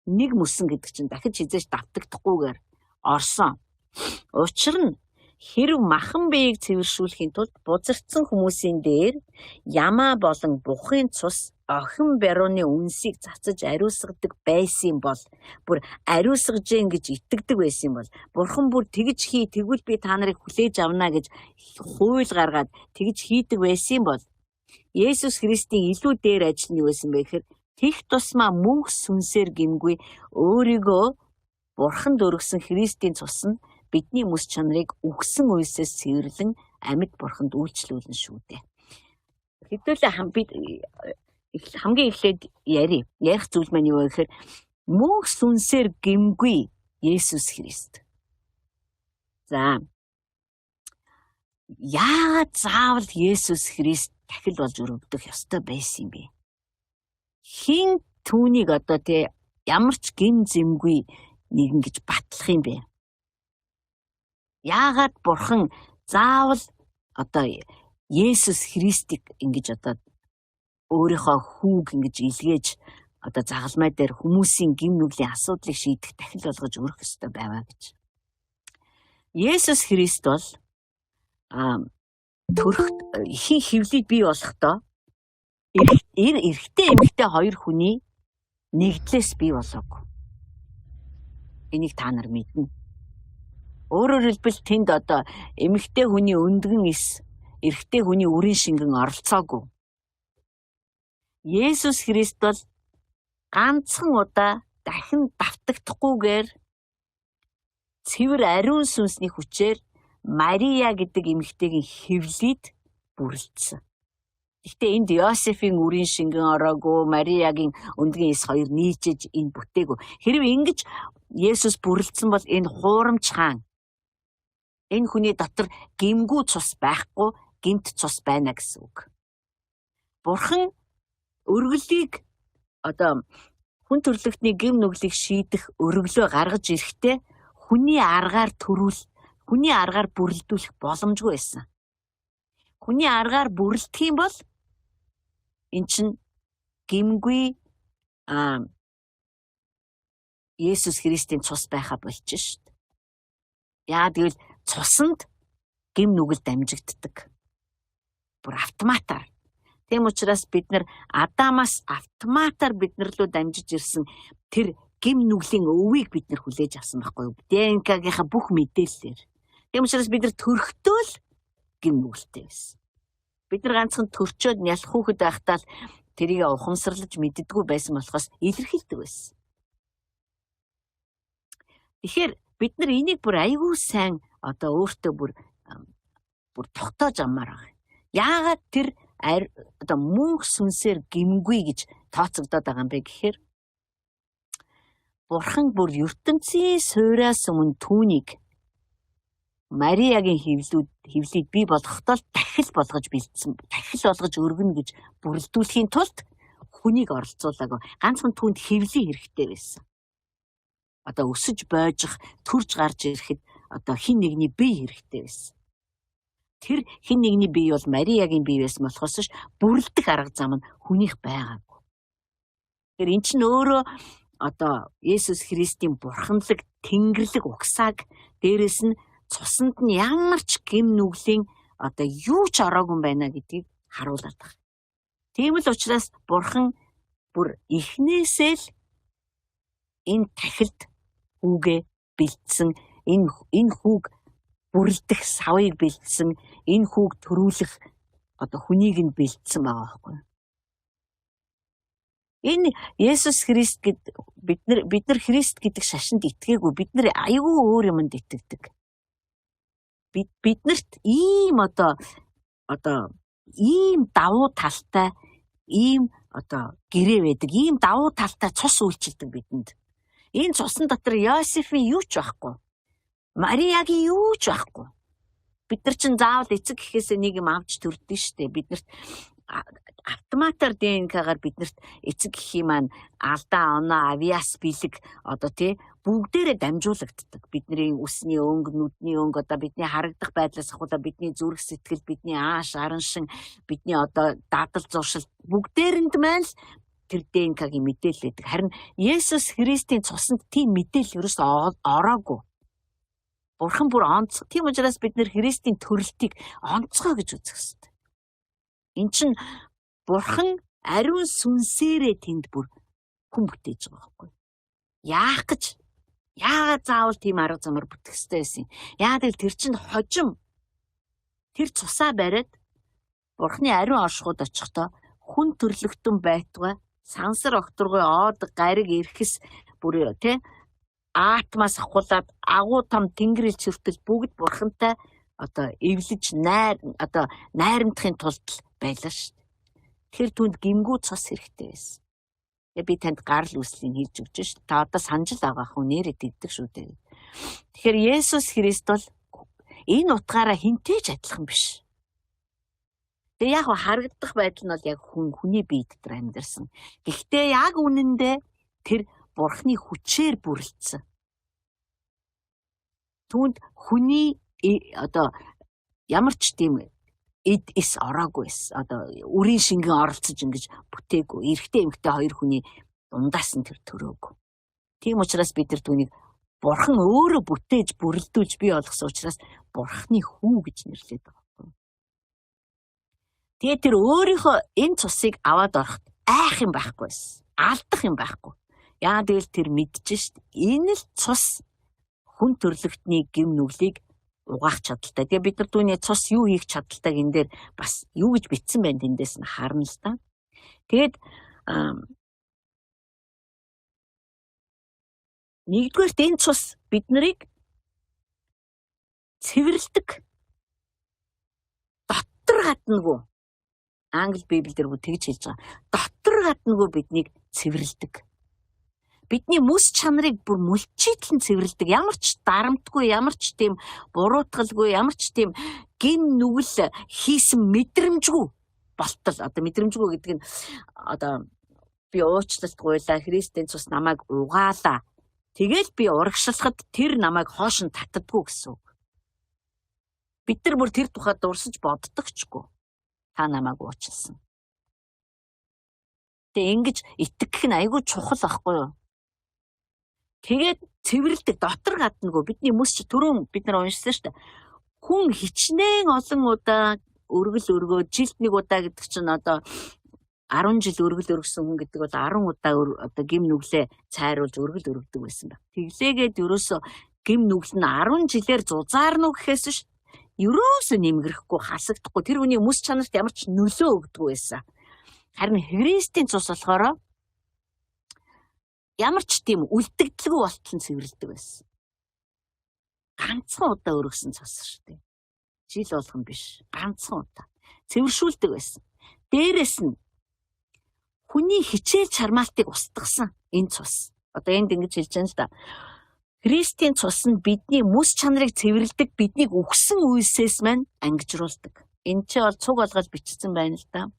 нэг мөсөн гэдэг чинь дахиж хизээж давтагдахгүйгээр орсон. Учир нь хэрв махан биеийг цэвэршүүлэхийн тулд бузардсан хүмүүсийн дээр ямаа болон бухын цус охин барууны үнсийг цацаж ариусгадаг байсан бол бүр ариусгаж гин гэж итгэдэг байсан бол бурхан бүр тэгж хий тэгвэл би та нарыг хүлээж авна гэж хууль гаргаад тэгж хийдэг байсан бол Есүс Христийн илүү дээр ажил нь юу байсан бэ гэхээр тех тусмаа мөнх сүнсээр гимгүй өөрийгөө бурханд өргөсөн Христийн цус нь бидний мэс чанарыг үгсэн үйлсээс цэвэрлэн амьд бурханд үйлчлүүлнэ шүү дээ. Хэдүүлээ хамгийн эхлээд ярих зүйл маань юу вэ гэхээр мөнх сүнсээр гимгүй Есүс Христ. За. Яагаад заавал Есүс Христ дахил болж өрөвдөх ёстой байсан юм бэ? Хин түүнийг одоо ямар ч гин зэмгүй нэгэн гэж батлах юм бэ? Яагаад Бурхан заавал одоо Есүс Христийг ингэж одоо өөрийнхөө хүүг ингэж илгээж одоо загалмай дээр хүмүүсийн гин нүглийн асуудлыг шийдэх дахил болгож өрөх ёстой байваа гэж. Есүс Христ бол төрөхт хин хөвлөд бий болохдоо эрэгтэй эмэгтэй хоёр хүний нэгдлээс бий болоогүй. Энийг та нар мэднэ. Өөрөөр хэлбэл тэнд одоо эмэгтэй хүний өндгөн эс, эрэгтэй хүний үрийн шингэн оролцоогүй. Есүс Христ бол ганцхан удаа дахин давтагдахгүйгээр цэвэр ариун сүнсний хүчээр Мария гэдэг эмэгтэйгийн хевлид бүрлдсэн. Гэхдээ энд Йосефийн үрийн шингэн ороогүй, Мариягийн өндгөн эс хоёр нийцэж энэ бүтээгүй. Хэрвээ ингэж Есүс бүрлдсэн бол энэ хуурамч хаан. Энэ хүний дотор гимгүү цус байхгүй, гимт цус байна гэсэн үг. Бурхан өргөлийг одоо хүн төрлөختний гим нүглийг шийдэх өргөлөө гаргаж ирэхдээ хүний аргаар бүрлдүүлэх боломжгүй байсан. Хүний аргаар бүрлдэх юм бол эн чинь гимгүй Есүс Христийн цус байха болчих шүү дээ. Яа тэгвэл цуснд гим нүгэл дамжигддаг. Бүр автоматар. Тийм учраас бид нар Адамаас автоматар биднэр лөө дамжиж ирсэн тэр гим нүглийн өвийг бид нар хүлээж авсан байхгүй юу? ДНК-гийнхаа бүх мэдээллээр. Тийм учраас бид нар төрөхдөө л гим нүгэлтэй байсан. Бид нар ганцхан төрчөөд нялх хүүхэд байхдаа л тэрийг ухамсарлаж мэддэггүй байсан болохоос илэрхийлдэг байсан. Тэгэхээр бид нар энийг бүр аягүй сайн одоо өөртөө бүр тогтоож аммаар байгаа. Яагаад тэр одоо мөнх сүнсээр гимгүй гэж тооцогдоод байгаа юм бэ гэхээр Бурхан бүр ертөнцийн суйраас өмнө түүнийг Мариягийн хевлийг бий болгохдоо дахил болгож бэлдсэн, дахил болгож өргөнө гэж бүрлдүүлэхийн тулд хүнийг оролцуулаагүй. Ганцхан түүнд хевлийн хэрэгтэй байсан. Одоо өсөж бойжих, төрж гарч ирэхэд одоо хин нэгний бие хэрэгтэй байсан. Тэр хин нэгний бие бол Мариягийн бие байсан болохоос ш бүрлдэх арга зам нь хүнийх байгаагүй. Тэр эн чинь өөрөө одоо Есүс Христийн бурханлаг, тэнгэрлэг угсааг дээрэс нь цуснд нь ямар ч гим нүглийн одоо юу ч ороогүй юм байна гэдгийг харуулдаг. Тийм л учраас Бурхан бүр эхнээсээ л энэ тахилд хүүгээ бэлдсэн, энэ хүүг бүрлдэх савыг бэлдсэн, энэ хүүг төрүүлэх одоо хүнийг нь бэлдсэн байгаа байхгүй юу? Энэ Есүс Христ бид нар Христ гэдэг шашинд итгээгүй, бид нар аюул өөр юмд итгэдэг. Биднэрт ийм одоо ийм давуу талтай ийм одоо гэрээ байдаг, ийм давуу талтай цус үйлчилдэг бидэнд. Энэ цусны дотор Йосефийн юу ч байхгүй, Мариягийн юу ч байхгүй. Бид нар чинь заавал эцэг гэхээсээ нэг юм авч төрдөн штэ. Биднэрт автоматар ДНК-гаар биднэрт эцэг гэхий маань алдаа, оноо, авиас, бэлэг одоо бүгдээрээ дамжуулагддаг. Бидний үсний өнгө, нүдний өнгө, одоо бидний харагдах байдлаас ахуулаад бидний зүрх сэтгэл, бидний ааш, аран шин, бидний одоо дадал зуршил бүгдээрэнд маань л тэр ДНК-гийн мэдээлэл байдаг. Харин Есүс Христийн цуснд тийм мэдээлэл ерөөсөө ороогүй. Бурхан бүр онцгой. Тийм учраас бид нэр Христийн төрөлтийг онцгой гэж үзэх ёстой. Эн чинь Бурхан ариун сүнсээрээ тэнд бүр хүн бүтээж байгаа байхгүй. Яагаад заавал тийм арга замаар бүтэх ёстой байсан юм? Яагаад тэр чинь хожим. Тэр цусаа бариад Бурханы ариун оршихуйд очихдоо хүн төрлөختөн байтугай сансар окторгой оод гариг эрхэс бүр атмаас ахуулаад агуу том тэнгэр элч хүртэл бүгд Бурхантай одоо эвлэж найрамдахын тулд байлаа шүү дээ. Тэр түнд гимгүү цус хэрэгтэй байсан. Би танд гарал үүслийг хэлж өгч шүү. Та одоо санаж л байгаа хүн нэрээ дэгдэг шүү дээ. Тэгэхээр Есүс Христ бол энэ утгаараа хинтээж адилхан биш. Тэгээ яг харагдах байдал нь бол яг хүний бие дотор амьдарсан. Гэхдээ яг үнэндээ тэр бурхны хүчээр бүрэлдсэн. Түүнд хүний одоо ямар ч тийм эд эс ороагүйс. Одоо үрийн шингэн оролцож ингэж бүтээгүй. Эрэгтэй эмэгтэй хоёр хүний дундаас нь тэр төрөөг. Тийм учраас бид тэр түүнийг бурхан өөрөө бүтээж бүрэлдүүлж бий болгосон учраас бурхны хүү гэж нэрлэдэг байгаа. Тэгээ тэр өөрийнхөө энэ цусыг аваад ороход айх юм байхгүй байсан. Алдах юм байхгүй. Яа тэгэл тэр мэдчихэж шít. Энэ л цус хүн төрлөختний гэм нүглийг угаах чадaltaй. Тэгээ бид нар түүний цус юу хийх чадaltaйг энэ дээр бас юу гэж бичсэн байна тэндээс нь харна л та. Тэгээд нэгдүгээрт энэ цус бид нарыг цэвэрлдэг. Дотор гаднагүй. Англи библиэр тэгж хэлж байгаа. Дотор гаднагүй биднийг цэвэрлдэг. Бидний мэс чанарыг бүр мөлчийлэн цэвэрлдэг. Ямар ч дарамтгүй, ямар ч тийм буруутгалгүй, ямар ч тийм гин нүгэл хийсэн мэдрэмжгүй болтол. Одоо мэдрэмжгүй гэдэг нь одоо би уучлалт гуйлаа, Христийн цус намайг угаалаа. Тэгэл би урагшлахад тэр намайг хоош нь татдаггүй гэсэн үг. Бид нар бүр тэр тухайд дурсаж боддогчгүй. Та намайг уучлсан. Тэгээ ингэж итгэх нь айгүй чухал ахгүй юу? Тэгээд цэвэрлдэг дотор гаднагүй бидний мэс түрүүн бид нар уншсан шүү дээ. Хүн хичнээн олон удаа өргөл өргөө жилд нэг удаа гэдэг чинь одоо 10 жил өргөл өргөсөн хүн гэдэг бол 10 удаа одоо гим нүглээ цайруулж өргөл өргөдөг байсан ба. Тэглээгээд ерөөсө гим нүгэл нь 10 жилээр зузаарна гэхээс ш ерөөсө нэмгэрэхгүй хасагдахгүй тэр хүний мэс чанарт ямар ч нөлөө өгдөг байсан. Харин Христийн цус болохоор ямар ч тийм үлдэгдэлгүй болтол цэвэрлдэг байсан. Ганцхан удаа өргөсөн цус шүү дээ. Жил болгон биш. Ганцхан удаа цэвэршүүлдэг байсан. Дээрээс нь хүний хичээл чармаалтыг устгасан энэ цус. Одоо энд ингэж хэлж байна л да. Христийн цус нь бидний мэс чанарыг цэвэрлдэг, биднийг үхсэн үйлсээс маань ангижруулдаг. Энэ ч бол цуг болгож бичсэн байна л да.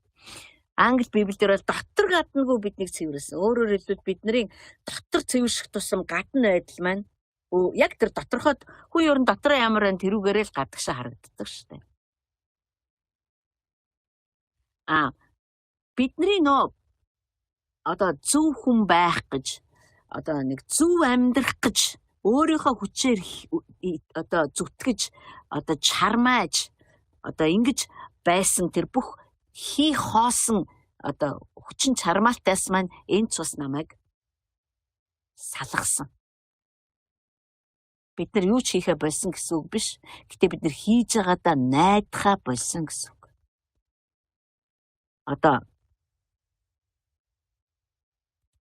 Англи библиэр бол дотор гаднагүй биднийг цэвэрлсэн. Өөрөөр хэлбэл бидний дотор цэвэрших тусам гадна байдал маань яг тэр доторхойд хүн ер нь дотроо ямар байна тэрүүгээрээ л гадагшаа харагддаг шүү дээ. Бидний одоо зөв хүн байх гэж одоо нэг зөв амьдрах гэж өөрийнхөө хүчээр одоо зүтгэж одоо чармааж одоо ингэж байсан тэр бүх хий хоосон одоо хүчин чармаалтаас маань энэ цус намайг салгасан. Бид нар юу ч хийхэ болсон гэсэн үг биш. Гэтэ бид нар хийж байгаадаа найдахаа болсон гэсэн үг. Одоо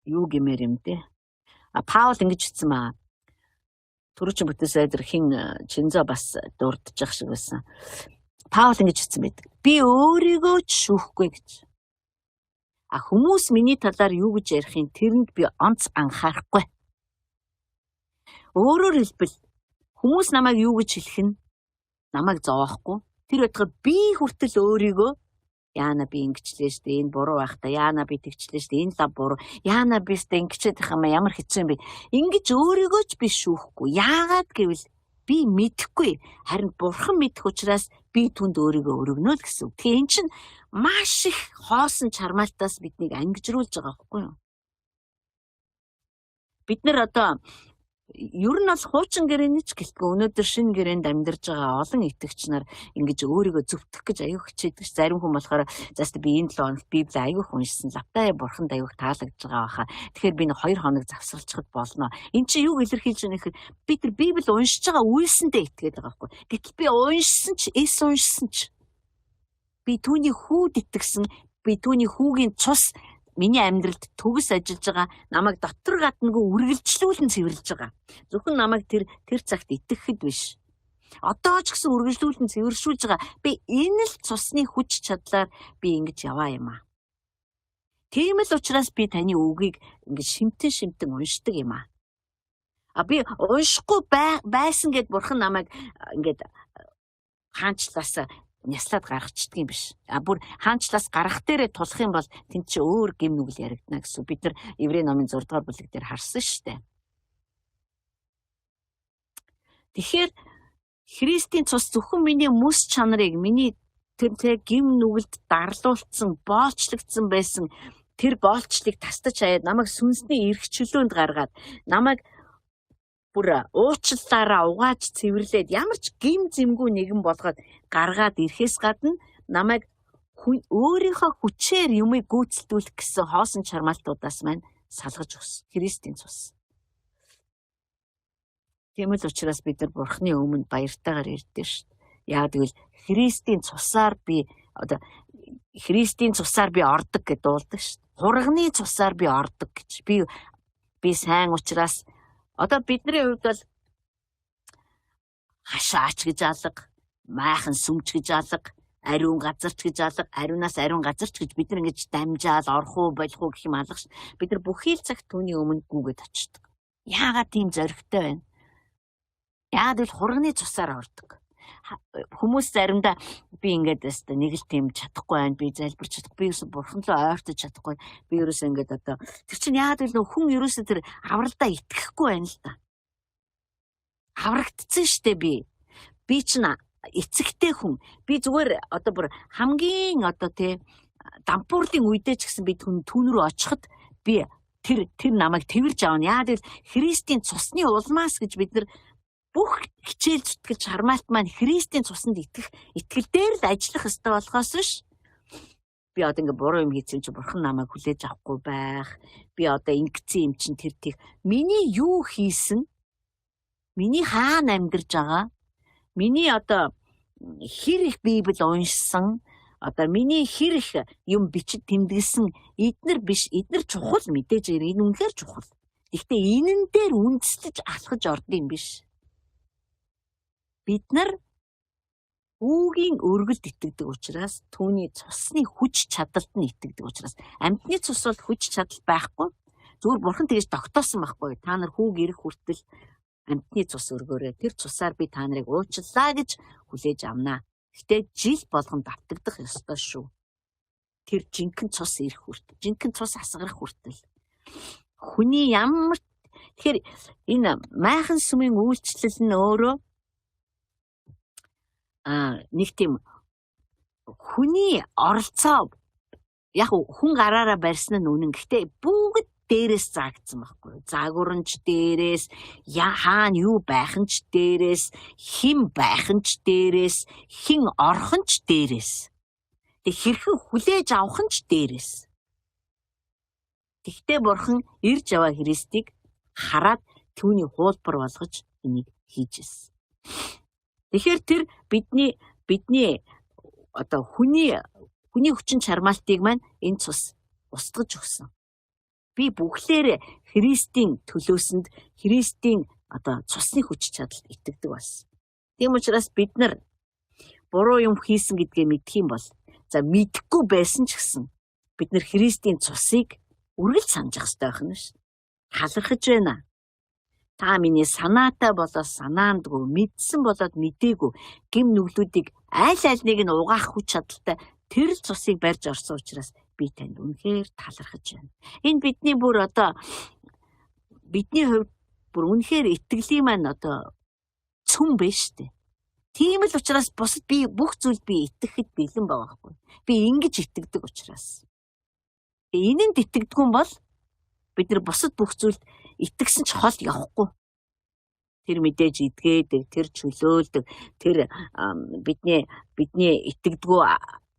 юу гэмээр юм те. Паул ингэж хэлсэн маа. Түрүүчэн бүтээсээр хин Чинзо бас дурдчих шиг байсан. Паул ингэж хэлсэн байдаг. Би өөрийгөө ч шүүхгүй гэж. Хүмүүс миний талаар юу гэж ярихын тэрэнд би онц анхаарахгүй. Өөрөөр хэлбэл хүмүүс намайг юу гэж хэлэх нь намайг зовоохгүй. Тэр байтугай би хүртэл өөрийгөө яана би ингэчлээ штэ энэ буруу байх та яана би тэгчлээ штэ энэ лав буруу яана би штэ ингэчээд их юм ямар хэцүү юм бэ ингэж өөрийгөө ч би шүүхгүй яагаад гэвэл би мэдэхгүй харин бурхан мэдэх учраас би түнд өөрийгөө өргөнө л гэсэн. Тэгэхээр эн чинь маш их хоосон чармаалтаас биднийг ангижруулж байгаа байхгүй юу? Бид нар одоо ер нь бол хуучин гэрээний ч гэлтгүй өнөөдөр шинэ гэрээнд амьдарч байгаа олон итгэгч нар ингэж өөрийгөө зөвтгөх гэж аягүй хичээдэг. Зарим хүн болохоор заст би энэ 7 хоногт Библийг аягүй уншсан. Лавтай бурханд аягүй таалагдж байгаа баха. Тэгэхээр би нэг 2 хоног завсарлахад болно. Энд чинь юу илэрхийлж байгаа нөхөр би тэр Библийг уншиж байгаа үйлсэндээ итгээд байгаа байхгүй. Гэтэл би уншсан ч уншсан ч би түүний хүүд итгэсэн. Би түүний хүүгийн цус миний амьдралд төгс ажиллаж байгаа намайг дотор гаднагүй үргэлжлүүлэн цэвэрлж байгаа. Зөвхөн намайг тэр цагт итгэхэд биш. Одоо ч гэсэн үргэлжлүүлэн цэвэршүүлж байгаа. Би энэ л цусны хүч чадлаар би ингэж яваа юм аа. Тийм л учраас би таны үгийг ингэж шимтэн уншдаг юм аа. Би уншихгүй байсан гэд бурхан намайг ингээд хаанчлаас няслаад гаргачдаг юм биш. Бүр хаанчлаас гарах дээрээ тулах юм бол тэнд чи өөр гэм нүгэл яригдана гэсэн. Бид нар Еврей номын 6 дугаар бүлэг дээр харсан шүү дээ. Тэгэхээр Христийн цус зөвхөн миний мэс чанарыг, миний тэр гэм нүгэлд дарлуулсан, боолчлогдсон байсан тэр боолчлыг тастаж хаяад намайг сүнсний эрх чөлөөнд гаргаад намайг бүр уучлалаараа угааж цэвэрлээд ямар ч гим зэмгүй нэгэн болгоод гаргаад ирэхээс гадна намайг өөрийнхөө хүчээр юмыг гүйцэтгүүлэх гэсэн хоосон чармаалтуудаас маань салгаж өгсөн. Христийн цус. Тийм л учраас бид нар Бурхны өмнө баяртайгаар ирдэ шүү дээ. Яг тэгвэл Христийн цусаар би ордог гэж дуулдаг шүү дээ. Хурганы цусаар би ордог гэж. Би сайн учраас одоо бидний хувьд бол хашаач гэж алга, майхан сүмч гэж алга, ариун газарч гэж алга, ариунаас ариун газарч гэж бид нар ингэж дамжаал орох уу болох уу гэх юм алга шүү. Бид нар бүхий л цагт түүний өмнө гүгээд очдог. Яагаад тийм зоригтой байна? Яагаад л хурганы цусаар ордог. Хүмүүс заримдаа би ингээд нэг л тийм чадахгүй байна, би залбирч чадахгүй, би ерөөсө бурхан руу ойртож чадахгүй, би ерөөсө ингээд одоо тэр чинь яагаад л хүн ерөөсө тэр авралдаа итгэхгүй байна л да. Аврагдсан штэ би чинь эцэгтэй хүн, би зүгээр одоо бүр хамгийн одоо дампуурлын үедээ ч гэсэн би түүн рүү очиход би тэр намайг тэрж аавна. Яагаад л Христийн цусны улмаас гэж бид нар бүх хичээл зүтгэл чармаалт маань Христийн цуснд итгэл дээр л ажиллах ёстой болохоос биш. Би одоо ингээ буруу юм хийсэн чи бурхан намайг хүлээж авахгүй байх. Би одоо ингэсэн юм чин тэр тийг. Миний юу хийсэн? Миний хаана амьдарч байгаа? Миний одоо хэр их Библи уншсан? Одоо миний хэр их юм бичиж тэмдэглэсэн? Эднэр биш, эднэр чухал мэдээж энэ үнэхээр чухал. Гэхдээ энэн дээр үндэслэж алхаж ордсон биш. Бид нар үүгийн өргөлд итгэдэг учраас түүний цусны хүч чадалд нь итгэдэг учраас амьтны цус бол хүч чадал байхгүй. Зүгээр бурхан тэгж тогтоосон байхгүй. Та нар хүүг ирэх хүртэл амьтны цус өргөөрэй. Тэр цусаар би та нарыг уучлаа гэж хүлээж авнаа. Гэтэ жил болгон давтагдах ёстой шүү. Тэр жинхэнэ цус ирэх хүртэл, жинхэнэ цус асгарах хүртэл. Хүний ямар тэгэхээр энэ майхан сүмийн үйлчлэл нь өөрөө нэг тийм хүний оролцоо яг хүн гараараа барьсан нь үнэн. Гэхдээ бүгд дээрээс заагдсан байхгүй. Загваранч дээрээс, хаана юу байханч дээрээс, хэн байханч дээрээс, хэн орхонч дээрээс. Тэг хэрхэн хүлээж аваханч дээрээс. Тэгтээ бурхан ирж яваа Христийг хараад түүний хуулбар болгож энийг хийжсэн. Тэгэхээр тэр бидний одоо хүний хүчин чармаалтыг маань энэ цус устгаж өгсөн. Би бүхлээр Христийн төлөөсөнд Христийн одоо цусны хүч чадалд итгэдэг болсон. Тийм учраас бид нар буруу юм хийсэн гэдгээ мэдэх юм бол мэдэхгүй байсан ч гэсэн бид нар Христийн цусыг үргэлж санаж ах хэрэгтэй байна шүү. Талархаж байна. Та миний санаатай болоод санаандгүй, мэдсэн болоод мэдээгүй гэм нүглүүдийг аль нэг нь угаах хүч чадалтай тэр цусыг барьж орсон учраас би танд үнэхээр талархаж байна. Энэ бидний бүр одоо бидний хувьд бүр үнэхээр итгэлийн маань одоо цөм биш үү? Тийм л учраас бусад би бүх зүйл би итгэхэд бэлэн байгаа хгүй. Би ингэж итгэдэг учраас. Энэнд итгэдэггүй бол бид нар бусад бүх зүйлд итгэсэн ч хол явахгүй. Тэр мэдээж идгээдэг, тэр чөлөөлдөг, тэр бидний итгэдэггүй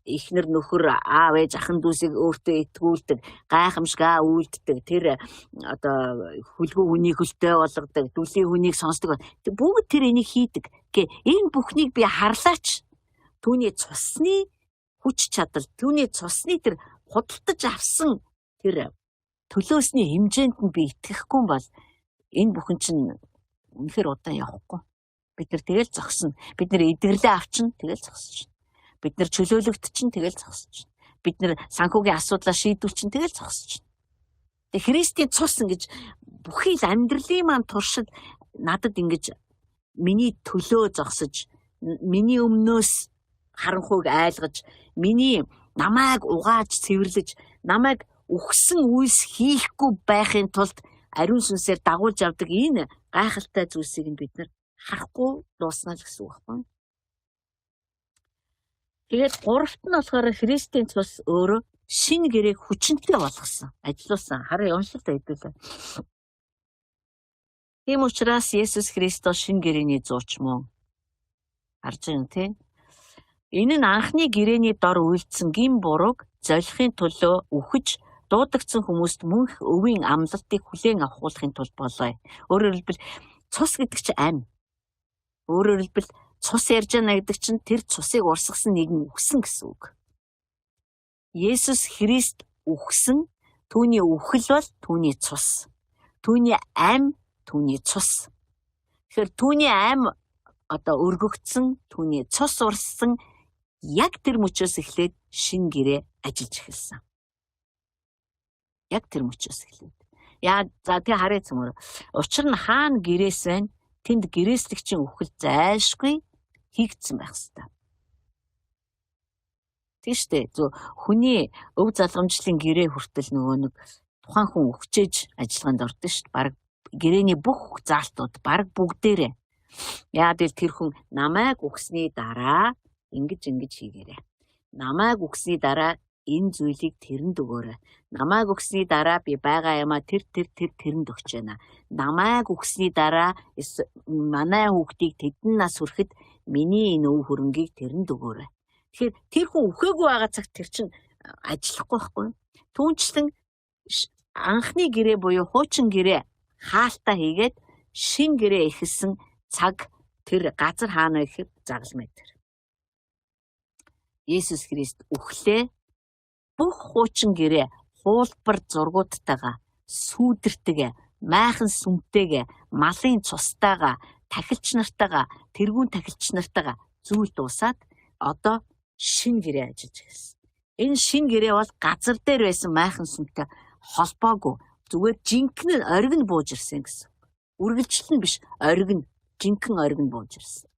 эхнэр нөхөр аав ээж ахын дүүсийг өөртөө итгүүлдэг, гайхамшиг үйлддэг, тэр одоо хүлгүү хүнийг хөлтэй болгодог, дүлийн хүнийг сонсдог. Бүгд тэр энийг хийдэг. Энэ бүхнийг би харлаач түүний цусны хүч чадал, түүний цусны тэр худалдаж авсан тэр төлөөсний хэмжээнд нь би итгэхгүй бол энэ бүхэн чинь үнэхээр удаан явахгүй. Бид нар тэгэл зогсно. Бид нар эдгэрлээ авчин тэгэл зогсож. Бид нар чөлөөлөгдчин тэгэл зогсож. Бид нар санхүүгийн асуудлаа шийдүүлчин тэгэл зогсож. Тэгээ Христийн цус ингэж бүхий л амьдралын маань туршид надад ингэж миний төлөө зогсож, миний өмнөөс харанхуйг айлгаж, намайг угааж цэвэрлэж, намайг үхсэн үйлс хийхгүй байхын тулд ариун сүнсээр дагуулж авдаг энэ гайхалтай зүйлсийг бид нар харахгүй дуусна л гэсэн үг байна. Тэгээд гуравт нь болохоор Христийн цус өөрөө шинэ гэрээг хүчинтэй болгосон, ажилуулсан. Харин уншилтаа хэдүүлээ. Тийм учраас Есүс Христос шинэ гэрээний зууч мөн. Харж байна тий? Энэ нь анхны гэрээний дор үйлдсэн гин бурууг золихын төлөө үхэж дуудагдсан хүмүүст мөнх өвийн амлалтыг хүлээн авахуулахын тулд болоо. Өөрөөр хэлбэл цус гэдэг чинь ам. Өөрөөр хэлбэл цус ярьж байгаа гэдэг чинь тэр цусыг урсгасан нэгэн үхсэн гэсэн үг. Есүс Христ үхсэн, түүний үхэл бол түүний цус. Түүний ам, түүний цус. Тэгэхээр түүний ам өргөгдсөн, түүний цус урссан яг тэр мөчөөс эхлээд шин гэрээ ажиллаж эхэлсэн. Яг тэр мөчөөс эхлээд. За тий харъя цөмөр. Учир нь хаана гэрээс байна? Тэнд гэрээслэгчийн үхэл зайлшгүй хийгдсэн байх ёстой. Тийштэй хүний өв залгамжлын гэрээ хүртэл нөгөө нэг тухайн хүн өгчээж ажиллагаанд ордог шүү дээ. Бараг гэрээний бүх заалтууд бараг бүгдээрээ. Яагаад гэвэл тэр хүн намайг өгсний дараа ингэж хийгээрэй. Намайг өгсний дараа энэ зүйлийг тэрэнд өгөөрэй. Намайг өгсний дараа би байгаа юмаа тэрэнд өгч байна. Намайг өгсний дараа манай хүүхдийг тэдэн нас хүрэхэд миний энэ өв хөрөнгийг тэрэнд өгөөрэй. Тэгэхээр тэр хүн үхээгүй байгаа цагт тэр чинь ажиллахгүй байхгүй. Түүнчлэн анхны гэрээ буюу хуучин гэрээ хаалтаа хийгээд шин гэрээ эхэлсэн цаг тэр газар хаана гэхэд загалмай дээр. Есүс Христ үхлээ бүх хуучин гэрээ хуулбар зургуудтайгаа, сүүдэртэйгээ, майхан сүмтэйгээ, малын цустайгаа, тахилч нартайгаа, тэргүүн тахилч нартайгаа зүйл дуусаад одоо шин гэрээ ажиллаж эхэлсэн. Энэ шин гэрээ бол газар дээр байсан майхан сүмтэй холбоогүй, зүгээр жинхэнэ оргин бууж ирсэн гэсэн. Үргэлжлэл нь биш, оргин, жинхэнэ оргин бууж ирсэн.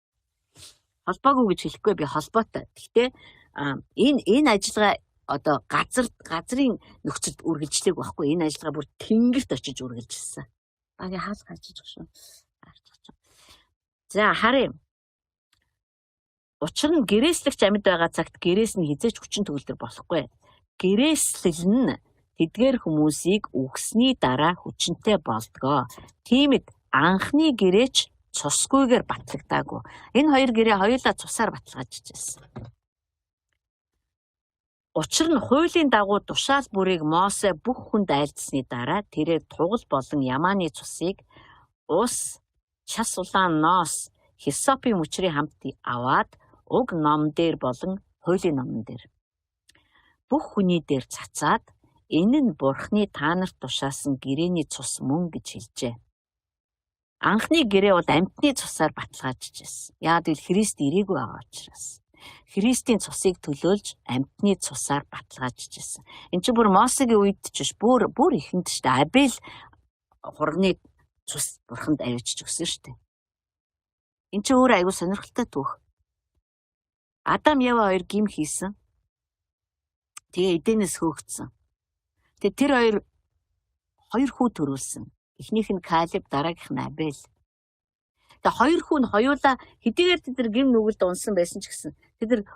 Холбоогүй гэж хэлэхгүй би холбоотой. Гэхдээ энэ ажиллагаа одоо газрын нөхцөлд үргэлжлэх байхгүй. Энэ ажиллагаа бүр тэнгэрт очиж үргэлжилсэн. Багийн хаалт хажиж шүү. За харъя. Учир нь гэрээслэгч амьд байгаа цагт гэрээс нь хизээч хүчин төгөлдөр болохгүй. Гэрээслэл нь тэдгээр хүмүүсийг үхсний дараа хүчинтэй болдгоо. Тиймд анхны гэрээч цусгүйгээр батлагдаагүй. Энэ хоёр гэрээ хоёулаа цусаар баталгаажж байсан. Учир нь хуулийн дагуу тушаал бүрийг Мосе бүх хүнд айлдсны дараа тэрээр тугал болон ямааны цусыг ус, час улаан ноос, хисопын мөчрийн хамт аваад уг ном дээр болон хуулийн номон дээр бүх хүний дээр цацаад энэ нь Бурхны та нарт тушаасан гэрээний цус мөн гэж хэлжээ. Анхны гэрээ бол амьтны цусаар баталгаажж байсан. Яагаад гэвэл Христ ирээгүй байгаа учраас. Христийн цусыг төлөөлж амьтны цусаар баталгаажж байсан. Энд чинь бүр Мосегийн үед ч биш, бүр ихэнд шүү дээ. Абель хурганы цус Бурханд авчиж өгсөн шүү дээ. Энд чинь өөр аягүй сонирхолтой түүх. Адам Ява хоёр гим хийсэн. Тэгээ Эденээс хөөгдсөн. Тэгээ тэр хоёр хүү төрүүлсэн. Эхнийх нь Калеб, дараагийнх нь Абель. Тэгээ хоёр хүн хоёулаа хэдийгээр тэд гим нүгэлд унсан байсан ч гэсэн тэд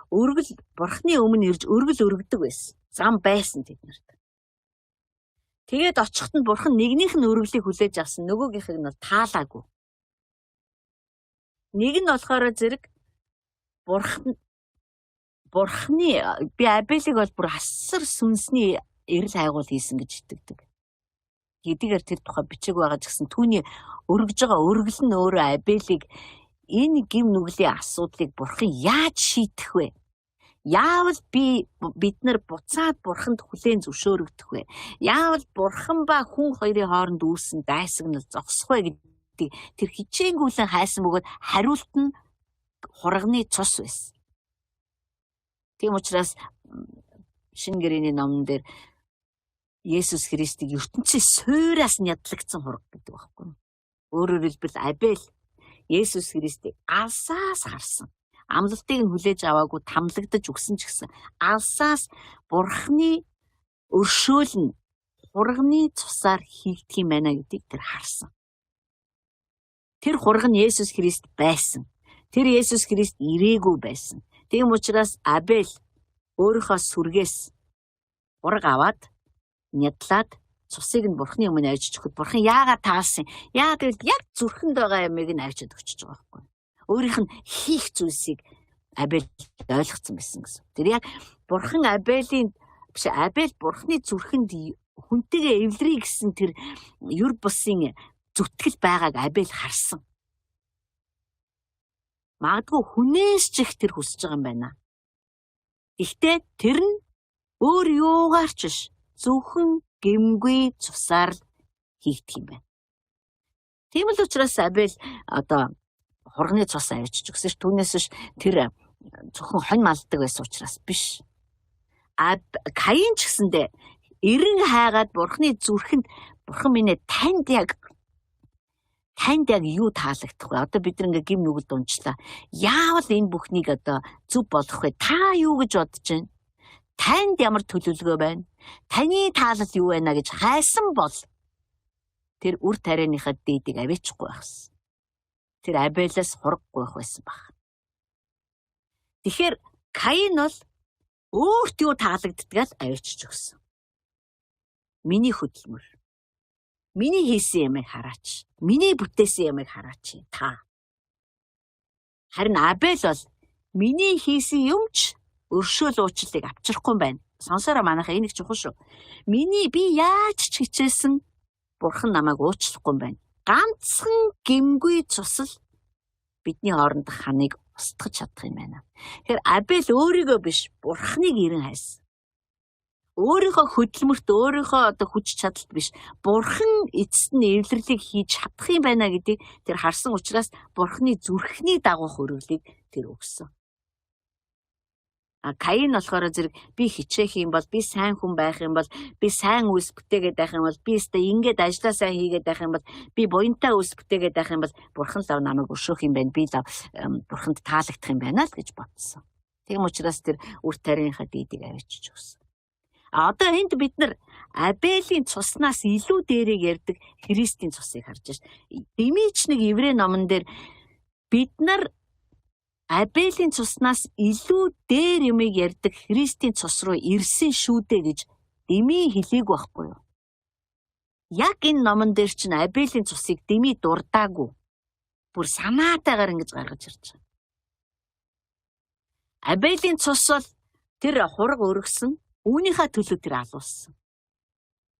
Бурхны өмнө ирж өргөдөг байсан. Зам байсан тэднэрт. Тэгээд очихт нь Бурхан нэгнийх нь өргөлийг хүлээж авсан, нөгөөгийнхийг нь таалаагүй. Нэг нь болохоор зэрэг Бурхны би Абелийг бол бүр асар сүнсний эрэл хайгуул хийсэн гэж итгэдэг. Хэдийгээр тэр тухай бичиг байгаа ч гэсэн түүний өргөж байгаа өргөл нь өөрөө Абелийг энэ гим нүглийн асуудлыг Бурхан яаж шийдэх вэ? Яавал бид нар буцаад Бурханд хүлээн зөвшөөрөгдөх вэ? Яавал Бурхан ба хүн хоёрын хооронд үүссэн дайсагнал зогсох вэ гэдэг тэр хичээнгүйлэн хайсан бөгөөд хариулт нь хурганы цус байсан. Тийм учраас шинэ гэрээний номон дээр Есүс Христийг ертөнцийн суйраас нь ядлагдсан хураг гэдэг байхгүй юу? Өөрөөр хэлбэл Абель Есүс Христийг алсаас харсан. Амлалтыг нь хүлээж аваагүй тамлагдаж өгсөн ч гэсэн алсаас Бурхны өршөөл нь хурганы цусаар хийгдэх юм байна гэдгийг тэр харсан. Тэр хураг нь Есүс Христ байсан. Тэр Есүс Христ ирээгүй байсан. Тийм учраас Абель өөрийнхөө сүргээс хураг аваад нядлаад цусыг нь Бурхны өмнө авчиж өгөхөд Бурхан яагаад таалсан? Яагаад гэвэл яг зүрхэнд байгаа ямыг нь авчиж өгчөж байгаа байхгүй. Өөрийнх нь хийх зүйлсийг Абель ойлгоцсон байсан гэсэн. Тэр яг Бурхан Абель Бурхны зүрхэнд хүнтэйгээ эвлэрий гэсэн тэр юр бусын зүтгэл байгааг Абель харсан. Магадгүй хүнээс ч их тэр хүсэж байгаа юм байна. Гэхдээ тэр нь өөр юугаар ч биш зөвхөн гэмгүй цусаар л хийгдэх юм байна. Тийм л учраас Абель хурганы цус авчиж өгсөн ш. Түүнээс биш тэр зөвхөн хонь малдаг байсан учраас биш. Каин ч гэсэндээ эрен хайгаад Бурхны зүрхэнд Бурхан минь танд яг юу таалагдах вэ? Одоо бид нэг гим нүгэлд унчлаа. Яавал энэ бүхнийг зөв болгох вэ? Та юу гэж бодож байна? Танд ямар төлөвлөгөө байна? Таны таалал юу байна гэж хайсан бол тэр үр тарианыхаа дээдийг аваачихгүй байхсан. Тэр Абелээс хургахгүй байх байсан баг. Тэгэхээр Каин бол өөрт юу таалагддгаал аваачиж өгсөн. Миний хөдөлмөр. Миний хийсэн ямыг хараач. Миний бүтээсэн ямыг хараач та. Харин Абель бол миний хийсэн юмч өршөөл уучлалыг авчрахгүй юм байна. Сонсороо манайхаа энийг чухал шүү. Би яаж ч хичээсэн Бурхан намайг уучлахгүй юм байна. Ганцхан гэмгүй цусал бидний хооронд ханыг устгах чадах юм байна. Тэгэхээр Абель өөрийгөө биш Бурханыг эрен хайсан. Өөрийнхөө хөдөлмөрт өөрийнхөө хүч чадалт биш Бурхан эцэст нь эвлэрлийг хийж чадах юм байна гэдгийг тэр харсан учраас Бурханы зүрхний дагуух өргөлийг тэр өгсөн. Каин болохоор зэрэг би хичээх юм бол би сайн хүн байх юм бол би сайн үйлс бүтээгээд байх юм бол би өөртөө ингээд ажиллаа сайн хийгээд байх юм бол би буянтай үйлс бүтээгээд байх юм бол Бурхан лав намайг өршөөх юм байна. Би лав Бурханд таалагдах юм байна л гэж бодсон. Тийм учраас тэр үр тарианыхаа дээдийг авчиж өгсөн. Одоо энд бид нар Абелийн цуснаас илүү дээрийг ярьдаг Христийн цусыг харж байна. Дэмийч нэг Еврей номон дээр бид нар Абелийн цуснаас илүү дээр юмыг ярьдаг Христийн цус руу ирсэн шүү дээ гэж Дэмий хэлээг байхгүй юу? Яг энэ номон дээр чинь Абелийн цусыг Дэмий дурдаагүй. Бүр санаатайгаар ингэж гаргаж ирж байгаа. Абелийн цус бол тэр хураг өргөсөн. Үүнийхээ төлөө тэр алуулсан.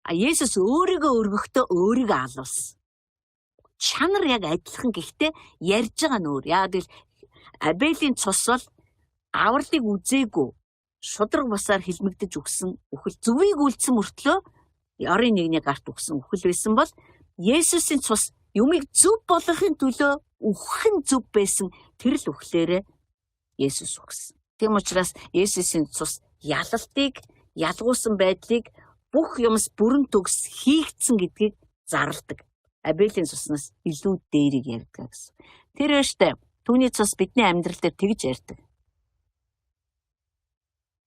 Есүс өөрийгөө өргөхдөө өөрийгөө алуулсан. Чанар яг адилхан гэхдээ ярьж байгаа нь өөр. Яг л Абелийн цус бол авралыг үзээгүй шудраг басаар хилмигдэж өгсөн үхэл зүвийг үлдсэн мөртлөө орын нэгний гарт өгсөн үхэл байсан бол Есүсийн цус юмыг зөв болгохын төлөө үхэн зөв байсан тэр л үхлээрээ Есүс өгсөн. Тийм учраас Есүсийн цус ялалтыг ялгуусан байдлыг бүх юмс бүрэн төгс хийгдсэн гэдгийг зарладаг. Абелийн цуснаас илүү дээрийг ярьдаг гэсэн. Тэр өштэй түүний цус бидний амьдрал дээр тэгж ярьдаг.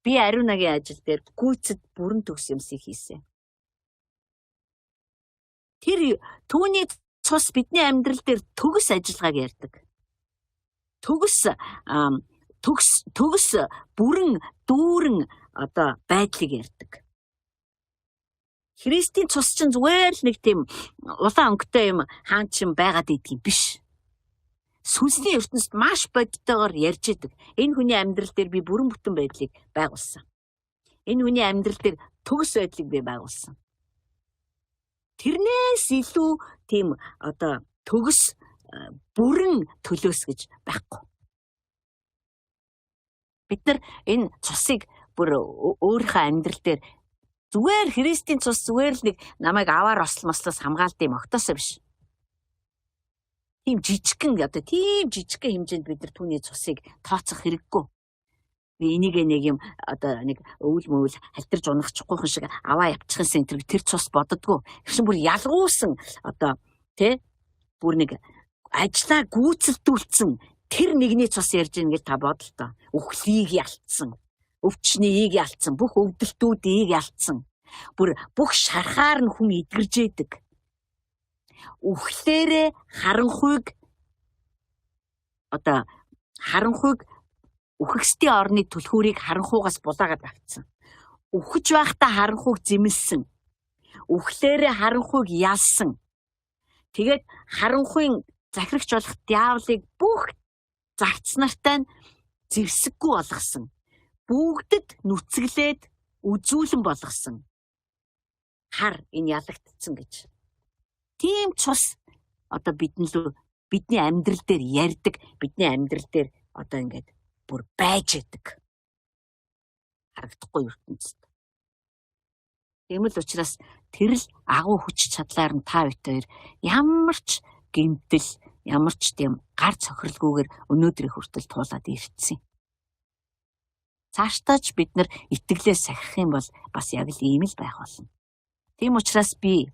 Би ариунагийн ажил дээр гүйцэд бүрэн төгс юмсыг хийсэн. Тэр түүний цус бидний амьдрал дээр төгс ажиллагааг ярьдаг. Төгс бүрэн дүүрэн байдлыг ярьдаг. Христийн цус чинь зүгээр л нэг тийм улаан өнгөтэй юм хаан чин байгаад идэх юм биш. Сүнсний ертөнцид маш бодитойгоор ярьж идэг. Энэ хүний амьдрал дээр би бүрэн бүтэн байдлыг байгуулсан. Энэ хүний амьдрал дээр төгс байдлыг би байгуулсан. Тэрнээс илүү тийм төгс бүрэн төлөөс гэж байхгүй. Бид нар энэ цусыг бүр өөрийнхөө амьдрал дээр зүгээр Христийн цус зүгээр л нэг намайг аваар ослмослоос хамгаалт юм огтосоо биш. Тийм жижигхэн хэмжээнд бид нар түүний цусыг тооцох хэрэггүй. Энийг нэг юм одоо нэг өвөл мөвөл халтарж унахчихгүй хүн шиг аваа явчихсан центр тэр цус боддгоо. Тэгсэн бүр ялгуулсан одоо тий бүр нэг ажлаа гүйцэлдүүлсэн тэр нэгний цус ярьж ийн гэж та бодлоо. Үхлийг ялцсан, өвчнийг ялцсан, бүх өвдөлтүүдийг ялцсан. Бүр бүх шархаар нь хүн эдгэрж идэг. Үхлээрээ харанхуйг одоо харанхуйг үхэгсдийн орны түлхүүрийг харанхуугаас булаагаад авцсан. Үхэж байхдаа харанхуйг зэмлсэн. Үхлээрээ харанхуйг ялсан. Тэгээд харанхуйн захирагч болох диаволыг бүх загц нартай нь зэвсэггүй болгосон. Бүгдэд нүцгэлээд үзүүлэн болгосон. Хар энэ ялагдсан гэж. Тийм цус одоо бидний амьдрал дээр ярьдаг, бидний амьдрал дээр одоо ингээд бүр байж идэг. Харагдахгүй ертөнцид. Тийм л учраас тэр л агуу хүч чадлаар нь та хоёр ямар ч гэмтэл, ямар ч тийм гар цохирлгүйгээр өнөөдрийн хүртэл туулаад ирсэн. Цаашдаач бид нар итгэлээ сахих юм бол бас яг л ийм л байх болно. Тийм учраас би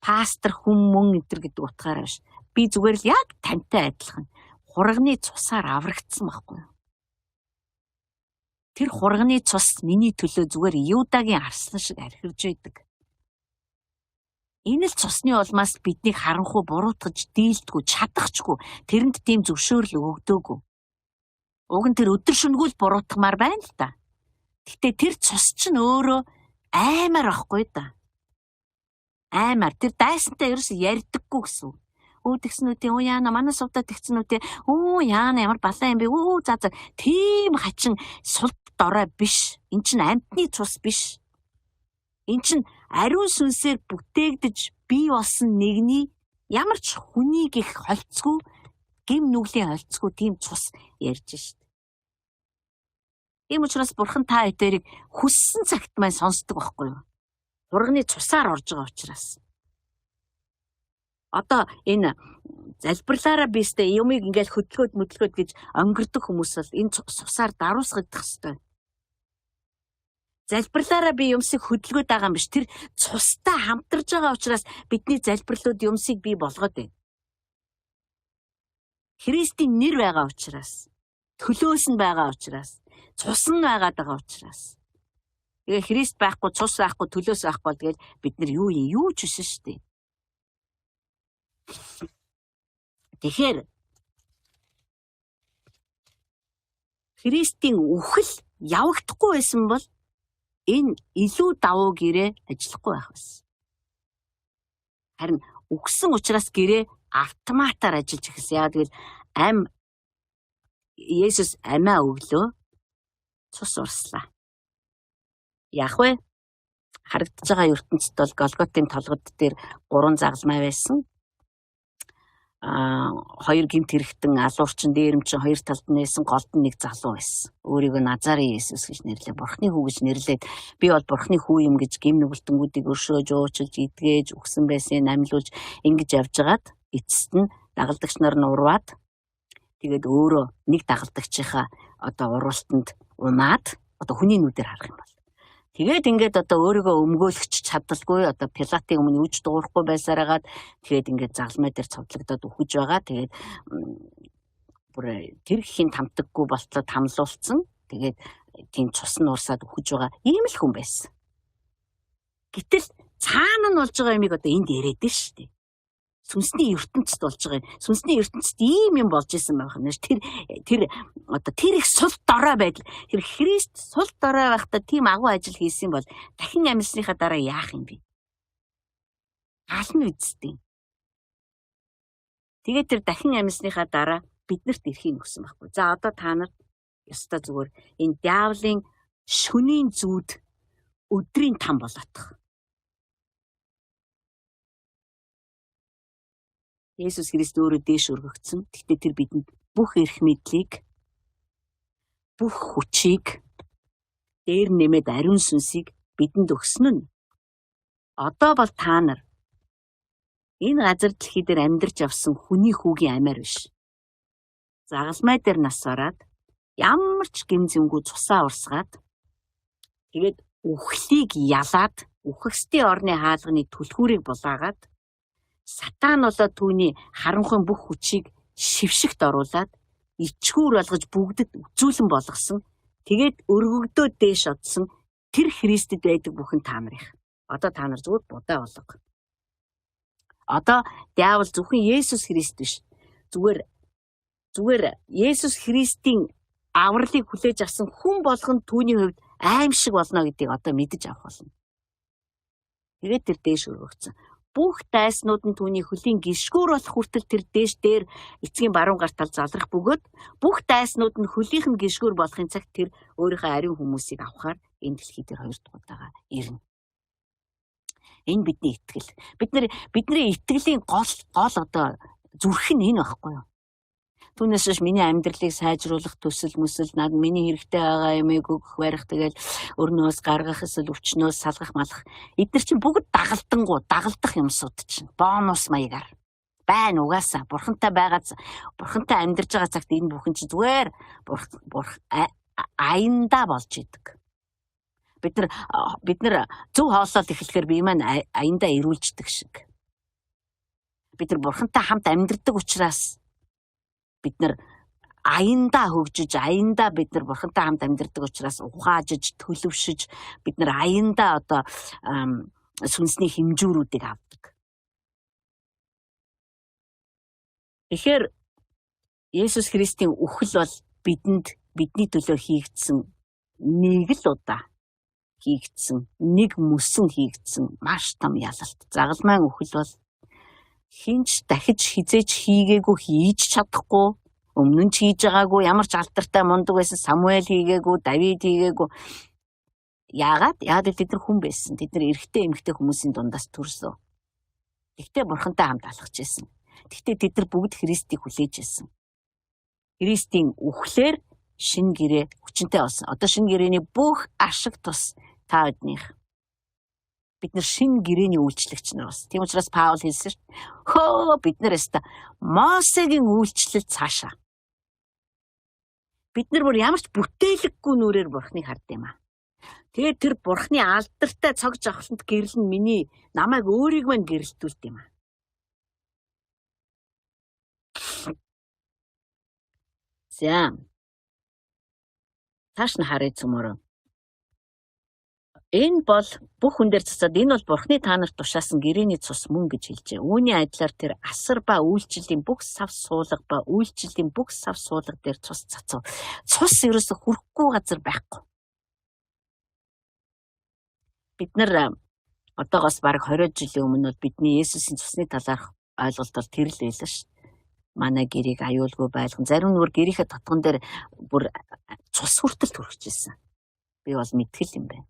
пастор хүн өдр гэдэг утгаараа биш. Би зүгээр л яг тантай адилхан хурганы цусаар аврагдсан байхгүй юу? Тэр хурганы цус миний төлөө зүгээр Юдагийн арслан шиг архирж байдаг. Энэ л цусны улмаас биднийг харанхуй буруутгаж дийлдэггүй, чадахчгүй, тэрэнд тийм зөвшөөрөл өгдөөгүй. Уг нь тэр өдөр шөнөгүй л буруутгамаар байна л да. Гэтэ тэр цус чинь өөрөө аймаар ахгүй да. Аймаар тэр дайсантай ерөөс ярьдаггүй гэсэн. Тэгсэн үгүй яана манай сувдаа тэгсэн үгүй яана ямар балан юм бэ за тийм хачин сул дорой биш. Эн чинь амьтны цус биш. Эн чинь ариун сүнсээр бүтээгдэж бий болсон нэгний ямар ч хүнийг их холцгүй гим нүглийн холцгүй тийм цус ярьж шít. Ийм учраас бурхан та хоёрыг хүссэн цагт маань сонсдог байхгүй юу? Хурганы цусаар орж байгаа учраас. Одоо энэ залбирлаараа бистэ юмыг ингээл хөдөлгөөд гэж өнгөрдөг хүмүүс бол энэ цусаар даруусгагдах хэвээр. Залбирлаараа би юмсыг хөдөлгөөд байгаа юм биш. Тэр цустай хамтарж байгаа учраас бидний залбирлууд юмсыг бий болгоод байна. Христийн нэр байгаа учраас, төлөөс нь байгаа учраас, цус нь байгаад байгаа учраас. Тэгээ Христ байхгүй, цус байхгүй, төлөөс байхгүй тэгэл бид нар юу ч биш шүү дээ. Тэгэхээр Христийн үхэл явагдахгүй байсан бол энэ илүү давуу гэрээ ажиллахгүй байх байсан. Харин үхсэн учраас гэрээ автоматар ажиллаж эхэлсэн. Яагаад гэвэл Есүс амиа өглөө цус урслаа. Яах вэ? Харагдаж байгаа ертөнцид бол Голготын толгод дээр 3 загалмай байсан. 2 гинт хэрэгтэн алуурчин дээрэмчин 2 талд нь байсан, голд нь 1 залуу байсан. Өөрийгөө Назарын Есүс гэж нэрлээ. Бурхны хүү гэж нэрлээд би бол Бурхны хүү юм гэж гим нүгэлтэнгүүдийг өршөөж, уучилж, идгээж, үхсэн байсан амьлуулж ингэж явж хагаад эцэст нь дагалдагч нар нь урваад тэгээд өөрөө нэг дагалдагчийнхаа одоо урвалтанд унаад одоо хүний нүдээр харах юм бол. Тэгээд ингээд одоо өөрийгөө өмгөөлөгч чадалгүй одоо Пилатын өмнө үж дуурахгүй байсараагаад тэгээд ингээд загалмай дээр цовдлогдоод үхэж байгаа. Тэгээд бүр тэр ихийн тамтаггүй болтлоо тамлуулсан. Тэгээд тийм цус нь урсаад үхэж байгаа ийм л хүн байсан. Гэтэл цаана нь болж байгаа юмыг одоо энд яриад нь шүү дээ. Сүнсний ертөнцид болж байгаа юм. Сүнсний ертөнцид ийм юм болж исэн байх нь. Тэр их сул дорой байдал. Тэр Христ сул дорой байхдаа тийм агуу ажил хийсэн бол дахин амьсныхаа дараа яах юм бэ? Гална үсттэй. Тэгээд тэр дахин амьсныхаа дараа биднэрт ирэхийг хүсэн байхгүй. За одоо та нар ёстой зүгээр энэ диаволын шөнийн зүүд өдрийн там болоодох. Есүс Христ өөрөө дээш өргөгдсөн. Гэхдээ тэр бидэнд бүх эрх мэдлийг, бүх хүчийг, дээр нэмээд ариун сүнсийг бидэнд өгсөн нь. Одоо бол та нар энэ газар дэлхий дээр амьдарч авсан хүний хүүгийн амиар биш. Загалмай дээр нас ороод ямар ч гэмзэмгүй цусаа урсгаад тэгээд үхлийг ялаад үхэхсдийн орны хаалганы түлхүүрийг булаагаад сатан болоод түүний харанхуй бүх хүчийг шившигт оруулаад ичгүүр болгож бүгдэд үзүүлэн болгосон. Тэгээд өргөгдөө дээш одсон тэр Христэд байдаг бүхэн та нарын. Одоо та нар зүгээр будаа болго. Одоо диавол зөвхөн Есүс Христ биш. Зүгээр Есүс Христийн авралыг хүлээж авсан хүн болгон түүний хувьд аимшиг болно гэдгийг одоо мэдэж авах болно. Тэгээд тэр дээш өргөгдсөн. Бүх дайснууд нь түүний хөлийн гიშгүүр болох хүртэл тэр дээш дээр эцгийн баруун гартал залрах бөгөөд бүх дайснууд нь хөлийнх нь гიშгүүр болохын цагт тэр өөрийнхөө ариун хүмүүсийг авахаар энэ дэлхий дээр 2 дахь удаага ирнэ. Энэ бидний итгэл. Бидний итгэлийн гол одоо зүрх нь энэ байхгүй юу? Түүнээс биш миний амьдралыг сайжруулах төсөл над миний хэрэгтэй байгаа юмыг өгөх барих тэгэл өрнөөс гаргах эсвэл өвчнөөс салгах малах эдгээр чинь бүгд дагалдах юмсууд чинь бонус маягаар байна угаасаа бурхантай амьдарч байгаа цагт энэ бүхэн чинь зүгээр аяндаа болж идэг. Бид нар зөв хооллол эхлэхээр бие маань аяндаа ирүүлждэг шиг. Бид нар бурхантай хамт амьдардаг учраас бид нар аяндаа хөгжиж, аяндаа бид нар бурхантай хамт амьдардаг учраас ухаажиж, төлөвшөж, бид нар аяндаа одоо сүнсний хэмжүүрүүдийг авдаг. Тэгэхээр Есүс Христийн үхэл бол бидний төлөө хийгдсэн нэг л удаа хийгдсэн, нэг мөсөн хийгдсэн маш том ялалт. Загалмайн үхэл бол хинч дахиж хизээж хийгээгүй, хийж чадахгүй, өмнө нь хийж байгаагүй, ямар ч алдартай мундаг байсан Самуэль хийгээгүй, Давид хийгээгүй. Яагаад бид нар хүн байсан. Бид нар эрэгтэй эмэгтэй хүмүүсийн дундаас төрсөн. Тэгтээ бурхантай хамт алхаж байсан. Тэгтээ бид нар бүгд Христийг хүлээж байсан. Христийн үхлээр шинэ гэрээ хүчинтэй болсон. Одоо шинэ гэрээний бүх ашиг тус та биднийх. Бид нар шинэ гэрээний үйлчлэгч нар бас. Тийм учраас Паул хэлсэн шүү дээ. Бид нар өстө Мосегийн үйлчлэл цаашаа. Бид нар бүр ямар ч бүтээлэггүй нүрээр бурхныг хард юм аа. Тэгээд тэр бурхны алдартай цог жавхланд гэрлэн намайг өөрийг мань гэрэлтүүлт юм аа. За. Тааш нь харъя цөмөрөө. Энэ бол бүх хүн дээр цацаад энэ бол бурхны та нарт тушаасан гэрээний цус мөн гэж хэлжээ. Үүний адилаар тэр асар ба үйлчлэлийн бүх сав суулга дээр цус цацав. Цус ерөөсө хүрхгүй газар байхгүй. Бид нар одоогоос бараг 20 жилийн өмнө бидний Есүсийн цусны талаарх ойлголт бол тэр л байлаа шүү. Манай гэрийг аюулгүй байлган. Зарим нүр гэрийнхээ татган дээр бүр цус хүртэл төрчихжээ. Би бол мэдгэл юм байна.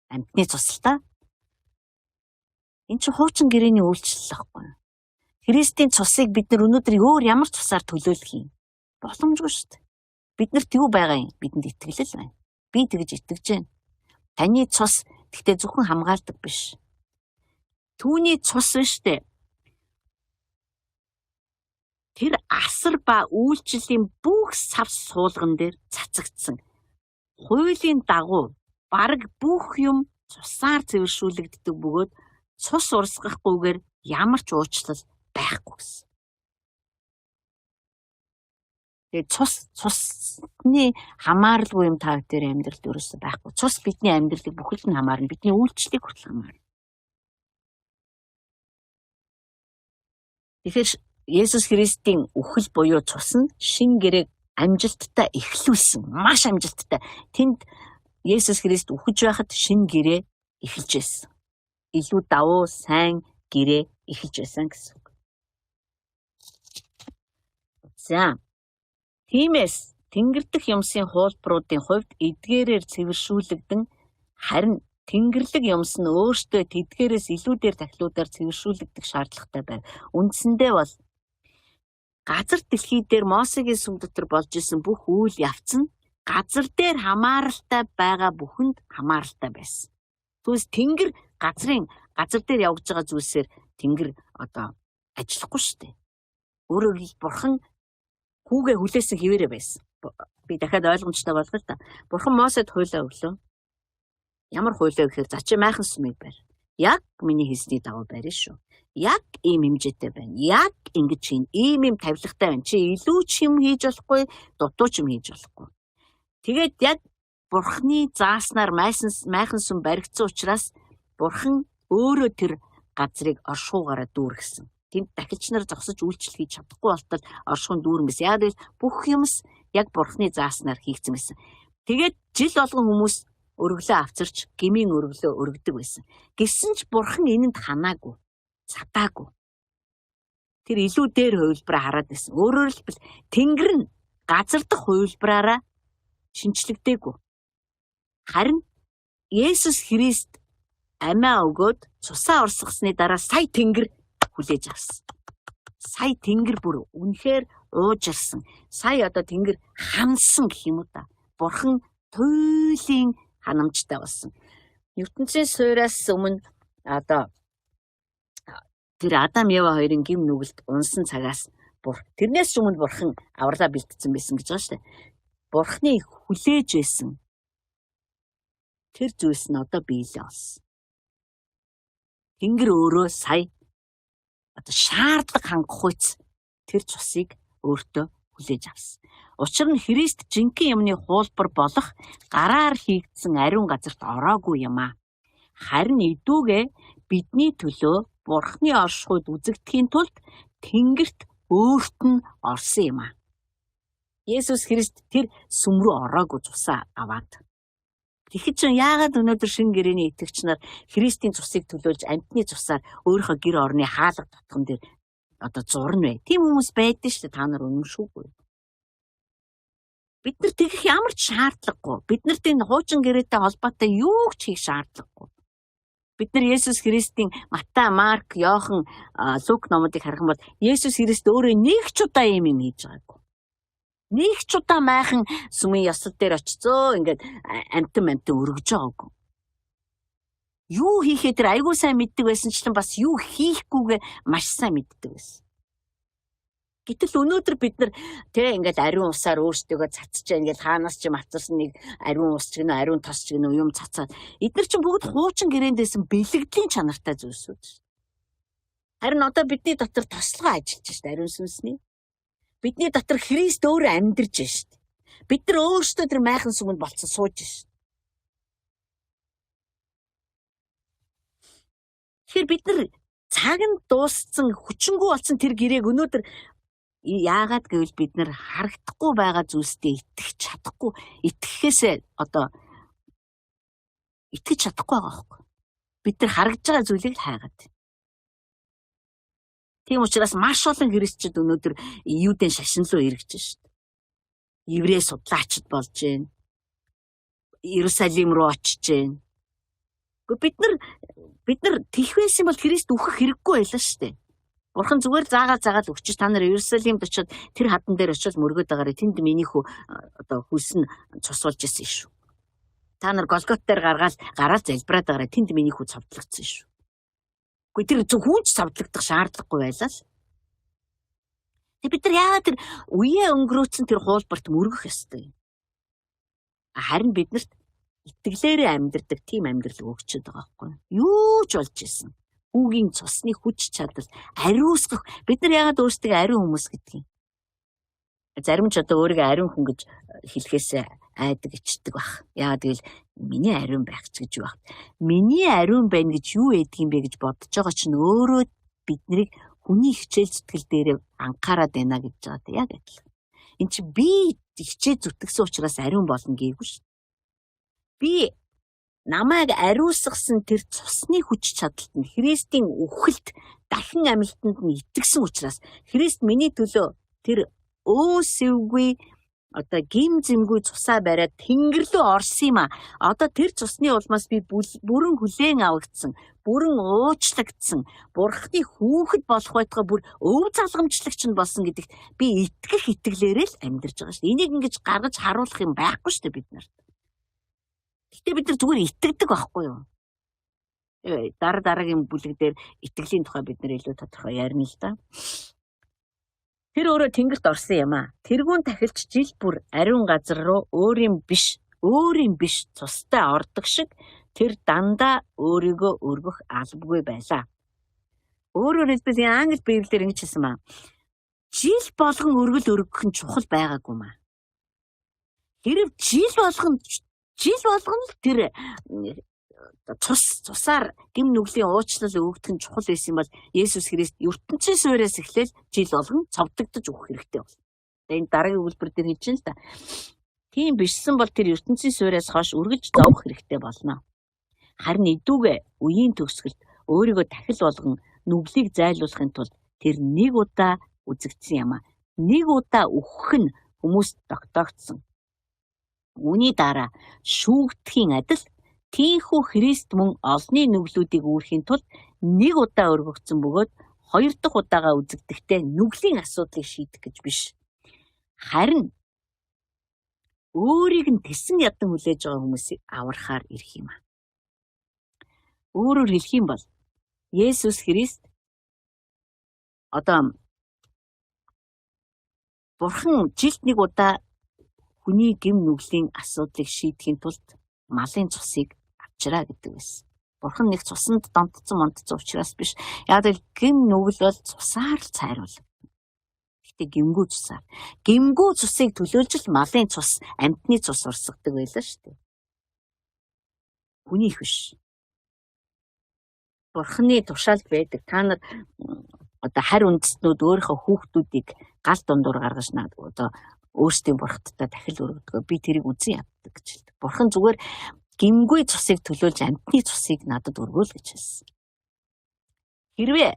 Амьтны цусалтаа. Энд чинь хуучин гэрээний үйлчлэл байхгүй. Христийн цусыг бид нар өнөөдөр өөр ямар цусаар төлөөлөх юм? Боломжгүй шүү дээ. Биднэрт юу байгаа юм? Бидэнд итгэл байна. Би тэгж итгэж байна. Таны цус гэхдээ зөвхөн хамгаалдаг биш. Түүний цус биш дээ. Тэр асар ба үйлчлэлийн бүх сав суулган дээр цацагдсан. Хуулийн дагуу бараг бүх юм цусаар цэвэршүүлэгддэг бөгөөд цус урсгахгүйгээр ямар ч уучлал байхгүй гэсэн. Тэгээд цусны хамааралгүй юм та бүхэн амьдралд ерөөсөй байхгүй. Цус бидний амьдралыг бүхэл нь хамаарна. Бидний үйлчлэлийг хүртэл хамаарна. Тэгэхээр Есүс Христийн үхэл буюу цус нь шин гэрээг амжилттай эхлүүлсэн. Маш амжилттай. Тэнд Есүс Христ үхэж байхад шин гэрээ эхэлж байсан. Илүү давуу сайн гэрээ эхэлж байсан гэсэн үг. За. Тиймээс Тэнгэр дэх юмсын хуулбаруудын хувьд эдгээрээр цэвэршүүлэгдэн харин Тэнгэрлэг юмс нь өөртөө тэдгээрээс илүүдээр тахилуудаар цэвэршүүлэгдэх шаардлагатай байв. Үндсэндээ бол газар дэлхий дээр Мосегийн сүм дотор болж исэн бүх үйл явц нь газар дээр хамааралтай байгаа бүхэнд хамааралтай байсан. Түүнээс Тэнгэр газар дээр явж байгаа зүйлсээр Тэнгэр одоо ажиллахгүй шүү дээ. Өөрөөр хэлбэл бурхан хүүгээ хүлээсэн хിവэрэ байсан. Би дахиад ойлгомжтой болгоо л да. Бурхан Мосед хуйлаа өглөө. Ямар хуйлаа гэхээр за чи майхан сүмийг барь. Яг миний хэлсний дагуу барь шүү. Яг ийм хэмжээтэй байна. Яг ингэж чинь ийм тавилгатай байна. Чи илүү ч юм хийж болохгүй, дутуу ч юм хийж болохгүй. Тэгээд яг Бурханы зааснаар майхан сүм баригдсан учраас Бурхан өөрөө тэр газрыг оршуугаараа дүүргэсэн. Тэнд дахилч нар зогсож үйлчлэл хийж чадахгүй болтол оршуун дүүрэн байсан. Яг л бүх юмс яг Бурханы зааснаар хийгдсэн байсан. Тэгээд жил болгон хүмүүс өргөлөө авчирч гмийн өргөлөө өргөдөг байсан. Гэсэн ч Бурхан энэнд ханаагүй, цатаагүй. Тэр илүү дээр хувилбараа хараад байсан. Өөрөөр хэлбэл Тэнгэр нь газар дахь хувилбараараа шинчлэгдээгүй. Харин Есүс Христ амиа өгөөд цусаа орсгосны дараа сая Тэнгэр хүлээж авсан. Сая Тэнгэр бүр үнэхээр уужилсан. Сая одоо Тэнгэр хансан гэх юм уу та. Бурхан туйлын ханамжтай болсон. ертөнцийн суйраас өмнө одоо тэр Адам Ева хоёрын гим нүгэлт унсан цагаас тэрнээс өмнө Бурхан авралаа бэлтгэсэн байсан гэж байгаа шүү дээ. Бурханы хүлээж байсан тэр зүйлс нь одоо биелээ болсон. Тэнгэр өөрөө сая одоо шаардлага хангах үйс тэр цусыг өөртөө хүлээж авсан. Учир нь Христ жинхэнэ юмны хуулбар болох гараар хийгдсэн ариун газарт ороогүй юм аа. Харин идүүгээ бидний төлөө Бурханы оршихуйд үзэгдэхийн тулд Тэнгэрт өөрт нь орсон юм аа. Есүс Христ тэр сүм рүү ороогүй цусаа аваад. Тэгэхэд ч яагаад өнөөдөр шинэ гэрээний итгэгч нар Христийн цусыг төлөөлж амьтны цусаар өөрийнхөө гэр орны хаалга татхан дээр одоо зурна вэ? Тийм хүмүүс байдаг шүү дээ. Та нар үнэмшүүгүй. Бид нар тэгэх ямар ч шаардлагагүй. Бид нарт энэ хуучин гэрээтэй холбоотой юу ч хийх шаардлагагүй. Бид нар Есүс Христийн Матай, Марк, Иохан, Лук номуудыг харах юм бол Есүс Христ өөрөө нэг ч удаа ийм юм хийж байгаагүй. Нэг ч удаа майхан сүмийн ёсол дээр очицоо ингээд амтан өргөж байгаагүй. Юу хийхээ тэр айгүй сайн мэддэг байсан ч бас юу хийхгүйгээ маш сайн мэддэг байсан. Гэтэл өнөөдөр бид нар ингээд ариун усаар өөрсдөө цацж байгаа ингээд хаанаас ч юм авцсан нэг ариун ус ч гэнэ ариун тос ч гэнэ юм цацаад эдгээр чинь бүгд хуучин гэрээндээсэн бэлгэдлийн чанартай зүйлсүүд шүү. Харин одоо бидний дотор тослогоо ажиллаж шүү ариун сүнсний. Бидний дотор Христ өөрөө амьдарч шүү. Бид нар өөрсдөө тэр майхан сүмэнд болцсон сууж шүү. Тэгэхээр бид нар цаг нь дууссан хүчингү болсон тэр гэрээг өнөөдөр яагаад гэвэл бид нар харагдахгүй байгаа зүйлстэй итгэж чадахгүй, итгэхээсээ одоо итгэж чадахгүй байгаа байхгүй. Бид нар харагдж байгаа зүйлийг л хайгаад. Тийм учраас маш олон христчид өнөөдөр юудын шашин руу эргэж шít. Еврей судлаачид болж гин. Иерусалим руу очиж гин. Бид нар тийх байсан бол Христ үхэх хэрэггүй байлаа шít. Бурхан зүгээр заагаад өгчөж та нар Иерусалимд очиод тэр хадан дээр очиод мөргөд байгаарай. Тэнд миний хүү одоо хүлс нь цусуулж ирсэн шүү. Та нар Голгот дээр гараад залбираад байгаарай. Тэнд миний хүү цовдлогдсон шүү. Гэхдээ тэр зөвхөн ч цовдлогдох шаардлагагүй байлаа л. Тэг бид нар яагаад тэр үеэ өнгөрөөцөн тэр хуулбарт мөргөх ёстой юм. Харин биднэрт итгэлээрээ амьдардаг тийм амьдрал өгчөд байгаа байхгүй юу? Юу ч болж исэн. Хүүгийн цусны хүч чадал ариусгах бид нар яагаад өөрсдөө ариун хүмүүс гэдэг юм. Зарим ч одоо өөрийгөө ариун хүн гэж хэлэхээс айдаг ичдэг баг. Яагаад гэвэл миний ариун байх ч гэж баг. Миний ариун байна гэж юу ээдэг юм бэ гэж бодож байгаа чинь өөрөө биднийг хүний хичээл зүтгэл дээр анхаарад байна гэж байгаа яг адилхан. Энд чи би хичээл зүтгэсэн учраас ариун болно гээгүй шүү. Би намайг ариусгасан тэр цусны хүч чадалт нь Христийн үхэлд дахин амьлтанд нь итгэсэн учраас Христ миний төлөө тэр өөсөвгүй одоо гим зэмгүй цусаа бариад Тэнгэр рүү орсон юм а. Одоо тэр цусны улмаас би бүрэн хүлээн авагдсан, бүрэн уучлагдсан, Бурханы хүүхэд болох байтугай бүр өв залгамжлагч нь болсон гэдэгт би итгэх итгэлээрээ л амьдарч байгаа шүү. Энийг ингэж гаргаж харуулах юм байхгүй шүү бид нарт. Гэтэ бид нар зүгээр итгэдэг байхгүй юу? Дараагийн бүлэг дээр итгэлийн тухай бид нар илүү тодорхой ярина л да. Тэр өөрөө тэнгэрт орсон юм аа. Тэргүүн тахилч жил бүр ариун газар руу өөрийн биш цустай ордог шиг тэр дандаа өөрийгөө өргөх албагүй байлаа. Өөрөөр хэлбэл англи библиэр ингэж хэлсэн маа. Жил болгон өргөл өргөх нь чухал байгаагүй маа. Хэрэг жил болгон тэр цусаар гим нүглийн уучлал өгөгдөх нь чухал байсан бол Есүс Христ ертөнцийн суурьаас эхлээл жил болгон цовдогдож өгөх хэрэгтэй бол. Энэ дараагийн өгүүлбэр дээр хэлж байна л да. Тийм бишсэн бол тэр ертөнцийн суурьаас хойш үргэлж зовох хэрэгтэй болно. Харин идүүгээ үеийн төгсгөлд өөрийгөө дахил болгон нүглийг зайлуулахын тулд тэр нэг удаа үзэгдсэн юм аа. Нэг удаа өгөх нь хүмүүст тогтоогдсон. Үүний дараа шүүгдэхийн адил тийхүү Христ мөн олонний нүглүүдийг үүрхийн тулд нэг удаа өргөгдсөн бөгөөд хоёр дахь удаага үзэгдэхдээ нүглийн асуудлыг шийдэх гэж биш. Харин өөрийг нь тэсэн ядан хүлээж байгаа хүмүүсийг аврахаар ирэх юм аа. Өөрөөр хэлэх юм бол Есүс Христ одоо Бурхан жилд нэг удаа хүний гим нүглийн асуудлыг шийдэхийн тулд малын цусыг авчраа гэдэг байсан. Бурхан нэг цусанд донтцсон учраас биш. Яг л гим нүгэл бол цусаар л цайруулна. Гэтэ гимгүү цусаар. Гимгүү цусыг төлөөлж л малын цус, амьтны цус урсгадаг байлаа шүү дээ. Хүний их биш. Бурханы тушаалд байдаг. Та нар одоо харь үндэстнүүд өөрийнхөө хүүхдүүдийг гал дундуур гаргаж наад одоо өөрсдийн бурхттай дахил өргөдгөө. Би тэрийг үзэн яддаг гэж хэлдэг. Бурхан зүгээр гимгүй цусыг төлөөлж амьтны цусыг надад өргөөл гэж хэлсэн. Хэрвээ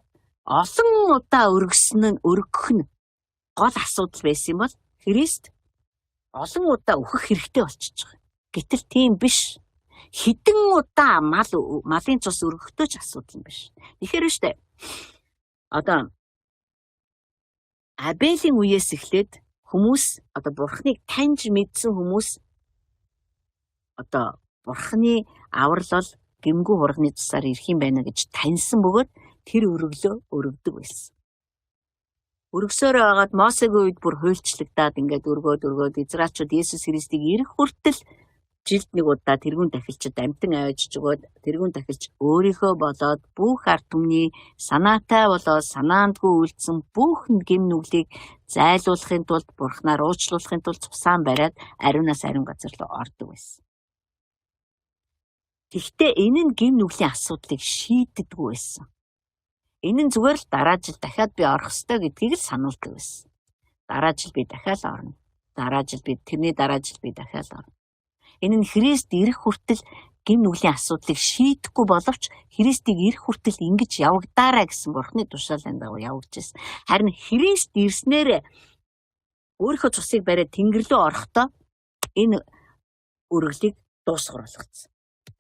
олон удаа өргөх нь гол асуудал байсан бол Христ олон удаа өөхөх хэрэгтэй болчихж байгаа. Гэтэл тийм биш. Хэдэн удаа малын цус өргөхдөө ч асуудал биш. Тэгэхээр штэ. Одоо Абелийн үеэс эхлээд хүмүүс одоо Бурханыг таньж мэдсэн хүмүүс одоо Бурханы аврал гимгүү хурганы тусаар ирэх юм байна гэж таньсан бөгөөд тэр өргөлөө өргөдөг байсан. Өргөсөөрөө байгаад Мосегийн үед бүр хуульчлагдаад ингээд өргөөд Израильчууд Есүс Христийг ирэх хүртэл жилд нэг удаа тэрүүн тахилчид амтан аваажж өгөөд тэрүүн тахилч өөрийнхөө болоод бүх ард түмний санаатай болоод санаандгүй үлдсэн бүх гим нүглийг зайлуулахын тулд Бурханаар уучлуулахын тулд цусаан бариад ариунаас ариун газар руу ордог байсан. Гэхдээ энэ нь гим нүглийн асуудлыг шийддэггүй байсан. Энэ нь зүгээр л дараа жил дахиад би орох ёстой гэдгийг л сануулдаг байсан. Дараа жил би дахиад орно. Тэрний дараа жил би дахиад орно. Энэ нь Христ ирэх хүртэл гим нүглийн асуудлыг шийдэхгүй боловч Христийг ирэх хүртэл ингэж явагдаарай гэсэн Бурханы тушаалын дагуу явагдаж байсан. Харин Христ ирснээр өөрийнхөө цусыг бариад тэнгэр рүү орохдоо энэ өргөлийг дуусгар болгоцсон.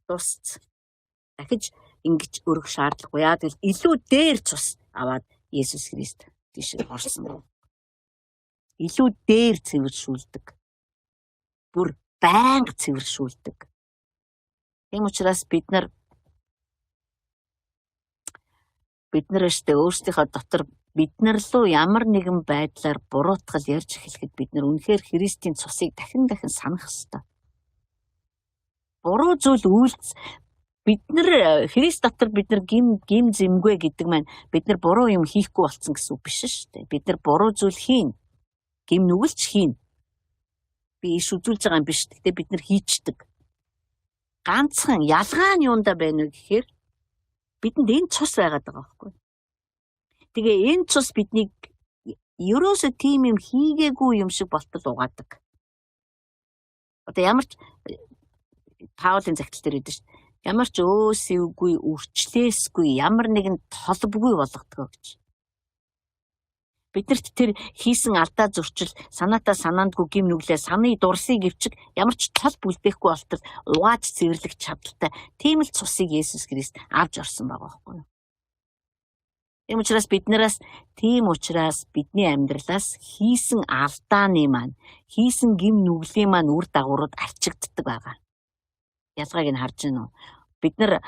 Дууссан. Дахиж ингэж өргөх шаардлагагүй. Яг л илүү дээр цус аваад Есүс Христ тийш орсон. Илүү дээр цэвэршүүлдэг. Бүр байнга цэвэршүүлдэг. Тийм учраас бид нар өштэй өөрсдийнхөө дотор бид нар руу ямар нэгэн байдлаар буруутгал ярьж эхлэхэд бид нар үнэхээр Христийн цусыг дахин санах ёстой. Буруу зүйл бид нар Христ дотор бид нар гим зэмгүй гэдэг маань бид нар буруу юм хийхгүй болсон гэсэн үг биш шүү дээ. Бид нар буруу зүйл хийн. Гим нүгэлч хийн. Би иш үзүүлж байгаа юм биш. Гэхдээ бид нар хийчдэг. Ганцхан ялгаа нь юунда байна вэ гэхээр бидэнд энэ цус байгаад байгаа байхгүй. Тэгээ энэ цус биднийг ерөөсөө тийм юм хийгээгүй юм шиг болтол угаадаг. Одоо ямар ч Паулын загтал дээр өгдөө шүү дээ. Ямар ч өөсөвгүй, үрчлээсгүй, ямар нэгэн толбгүй болгодог гэж. Биднэрт тэр хийсэн алдаа зөрчил, санаатаа санаандгүй гим нүглээ, саныг дурсыг өвчг ямар ч тол бүлдээхгүй болтол угааж цэвэрлэх чадaltaй. Тийм л цусыг Есүс Христ авч орсон байгаа байхгүй юу? Тийм учраас бидний амьдралаас хийсэн алдааны маань, хийсэн гим нүглийн маань үр дагаврууд арчигддаг байгаа. Ялгааг нь харж байна уу? Бид нар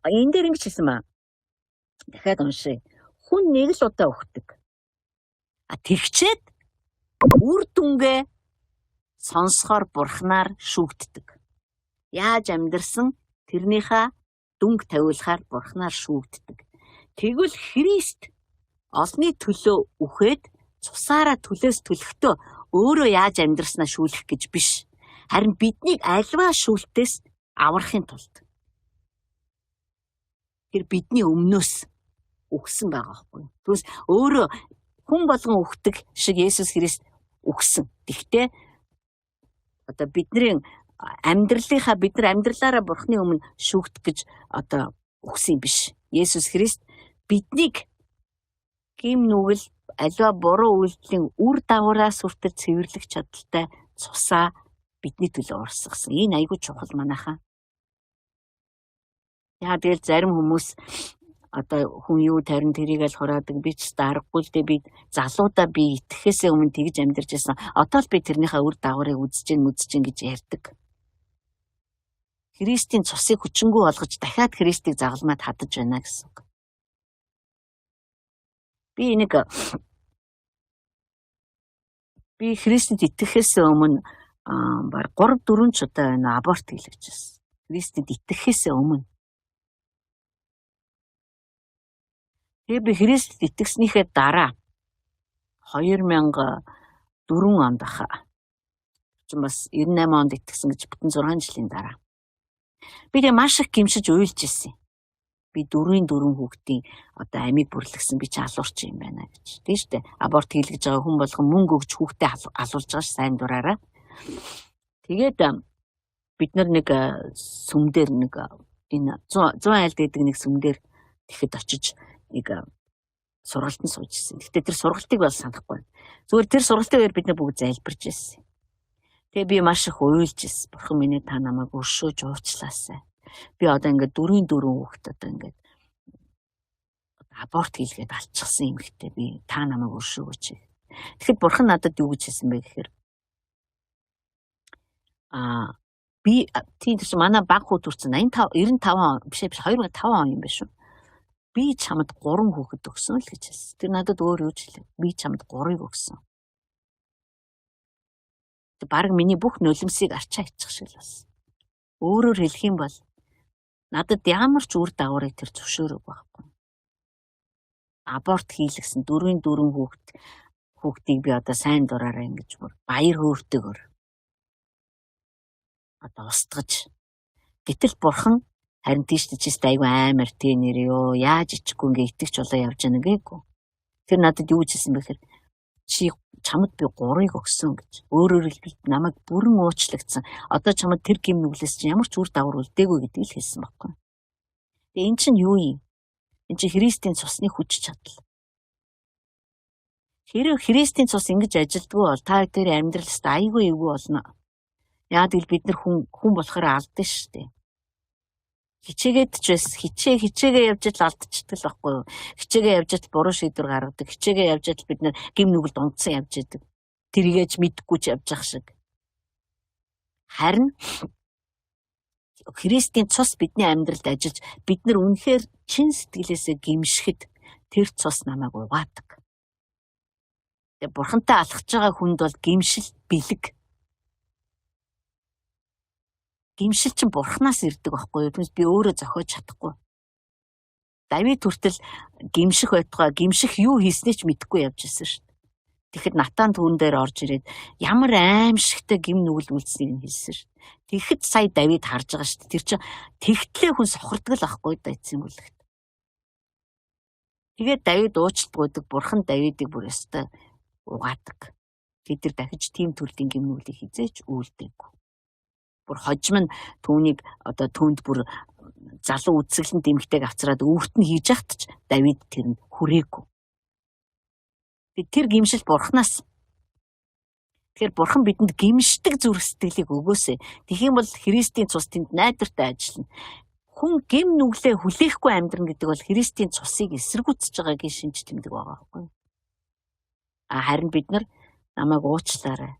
энэ дээр ингэж хэлсэн маа. Дахиад уншъя. Хүн нэг л удаа өгдөг. Тэгчээд үр дүнгээ сонсохоор бурхнаар шүүгддэг. Яаж амьдрсан тэрнийхээ дүнг тавиулахаар бурхнаар шүүгддэг. Тэгвэл Христ олны төлөө үхээд цусаараа төлөөс төлөхдөө өөрөө яаж амьдрснаа шүүлэх гэж биш. Харин биднийг альва шүүлтээс аврахын тулд тэр бидний өмнөөс үхсэн байгаа байхгүй. Түүнээс өөрөө хүн болгон үхдэг шиг Есүс Христ үхсэн. Тэгтээ одоо бидний амьдралаараа бурхны өмнө шүүгдэх гэж одоо үхсэн биш. Есүс Христ биднийг гим нүгэл аливаа буруу үйлдэлийн үр дагавраас хүртэл цэвэрлэх чадaltaй цусаа бидний төлөө урсгасан. Энэ айгүй чухал манайхаа. Яа тэгэл зарим хүмүүс одоо хүн юу тарин тэрийг аль хураадаг би ч дарахгүй л дээ би залуудаа би итгэхээсээ өмнө тэгж амьдарч байсан. Одоо л би тэрнийхээ үр дагаврыг үзэж гэж ярьдаг. Христийн цусыг хүчингүй болгож дахиад Христийг загалмаад хадаж байна гэсэн үг. Би Христэд итгэхээсээ өмнө баг 3-4 ч удаа аборт хийлгэж байсан. Христэд итгэхээсээ өмнө. Тэгээ би Христэд итгэснийхээ дараа 2004 онд ахаа. Чи бас 98 онд итгэсэн гэж бүтэн 6 жилийн дараа. Би тэгээ маш их гимшиж уйлж ирсэн. Би 4 хүүхдийн одоо амийг бүрлэгсэн би ч алуурч юм байна гэж. Тийм шүү дээ. Аборт хийлгэж байгаа хүн болгон мөнгө өгч хүүхдээ алуулж байгаа ш сайн дураараа. Тэгээд бид нар нэг сүмдэр нэг энэ 100 айлд гэдэг нэг сүмдэр тэгэхэд очиж нэг сургалтанд сууж ирсэн. Гэхдээ тэр сургалтыг бол санахгүй. Зүгээр тэр сургалтыг бид нар бүгд залбирч ирсэн. Тэгээ би маш их уйлж ирсэн. Бурхан минь та намайг өршөөж уучлаасай. Би одоо ингээд 4 хүүхэд одоо ингээд аборт хийлгээд алчихсан юм ихтэй би та намайг өршөөгөөч. Тэгэхэд бурхан надад юу гэж хэлсэн бэ гэхээр би тийм ч манай баг хүү төрсэн 95 биш 2005 он юм байна шүү. Би чамд 3 хүүхэд өгсөн л гэж хэлсэн. Тэр надад өөр юу ч хэлээ. Би чамд 3-ыг өгсөн. Бараг миний бүх нулимсыг арчаа ичих шиг л болсон. Өөрөөр хэлэх юм бол надад ямар ч үр дагаврыг тэр зөвшөөрөг байхгүй. Аборт хийлгсэн 4 хүүхдийг би одоо сайн дураараа ингэж бүр баяр хөөртэйгээр одоо устгаж. Гэтэл бурхан харин тийш айгүй амар тий нэр ёо яаж ичихгүй ингээ итгэж болоо явж яана гээгүй. Тэр надад юу гэж хэлсэн бэ гэхээр чи чамд би 3-ыг өгсөн гэж. Өөрөөр хэлбэл намайг бүрэн уучлагдсан. Одоо чамд тэр гим нүглээс чи ямар ч үр дагавар үлдээгүй гэдгийг л хэлсэн байхгүй. Тэгээ эн чинь юу юм? Энд чи Христийн цусны хүч чадал. Хэрэв Христийн цус ингэж ажилдгүй бол та тэр амьдралд айгүй эвгүй болно. Яа гэвэл бид нар хүн болохоор алдсан шүү дээ. Хичээгээд ч бас хичээгээ явж л алдчихдаг л байхгүй юу? Хичээгээ явж л буруу шийдвэр гаргадаг. Хичээгээ явж л бид нар гим нүгэлд унтсан явж идэг. Тэрийгэж мэдхгүй ч явж ах шиг. Харин Христийн цус бидний амьдралд ажиллаж бид нар үнэхээр чин сэтгэлээсээ гимшихэд тэр цус намайг угаадаг. Тэгээ бурхантай алхаж байгаа хүнд бол гимшил бэлэг. Гимшил чинь бурхнаас ирдэг байхгүй юу? Түүнээс би өөрөө зохиож чадахгүй. Давид хүртэл гимших байтугай гимших юу хийснээ ч мэдэхгүй явж ирсэн шүү дээ. Тэгэхэд Натан түүн дээр орж ирээд ямар аимшигтай гим нүгэл үлдсэнийг нь хэлсэн шүү дээ. Тэгэхэд сая Давид харж байгаа шүү дээ. Тэр чинь тэгтлээ хүн сохордог л ахгүй да эцсийн бүлэгт. Тэгээд Давид уучлалт бурхан Давидыг бүр ёстой угаадаг. Тэр дахиж тийм төрлийн гим нүглийг хизээч үйлдэггүй. Бүр хожим нь түүнийг одоо түүнд бүр залуу үсгэлэн дэмхтэйг авцраад өвгт нь хийж яхад ч Давид тэрэнд хүрээгүй. Тэр гимшил бурхнаас. Тэгэхээр бурхан бидэнд гимшдэг зүрх сэтгэлийг өгөөсэй. Тэгхийн бол Христийн цус тэнд найдвартай ажиллана. Хүн гим нүглээ хүлээхгүй амьдран гэдэг бол Христийн цусыг эсэргүүцэж байгаагийн шинж тэмдэг байгаа байхгүй. Харин бид нар намайг уучлаарай.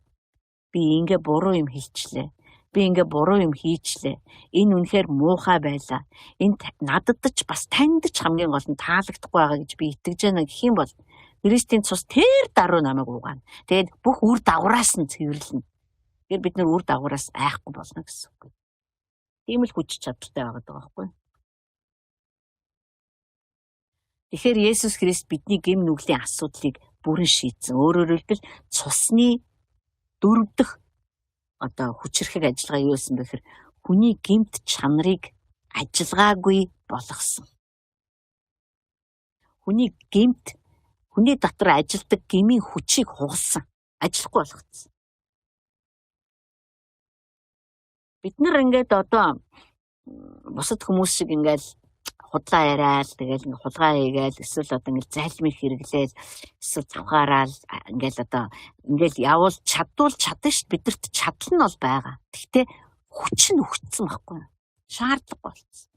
Би ингээ буруу юм хэлчлээ. Би ингээ буруу юм хийчлээ. Энэ үнэхээр муухай байлаа. Энд надад ч бас танд ч хамгийн гол нь таалагдахгүй байгаа гэж би итгэж байна гэх юм бол Христийн цус тэр даруй намайг угаана. Тэгээд бүх үр дагавраас нь цэвэрлэнэ. Тэгэхээр бид нар үр дагавраас айхгүй болно гэсэн үг. Тийм л хүч чадалтай байгаа байхгүй. Тэгэхээр Есүс Христ бидний гэм нүглийн асуудлыг бүрэн шийдсэн. Өөрөөр хэлбэл цусны дөрөвдөх хүчрхэг ажиллагаа юу гэсэн бэ гэхээр хүний гэмт чанарыг ажиллагаагүй болгосон. Хүний дотор ажилдаг гмийн хүчийг хугалсан. Ажиллахгүй болгоцсон. Бид нар ингээд бусад хүмүүс шиг ингээд худлаа яриад тэгэл ингээд хулгай хийгээл эсвэл ингээд зайлмыг хэрэглээл эсвэл завхаараад ингээд явуул чадвал чадна шүү дээ. Бидэрт чадал нь бол байгаа. Гэхдээ хүч нь өгцсөн байхгүй юу? Шаардлага болсон.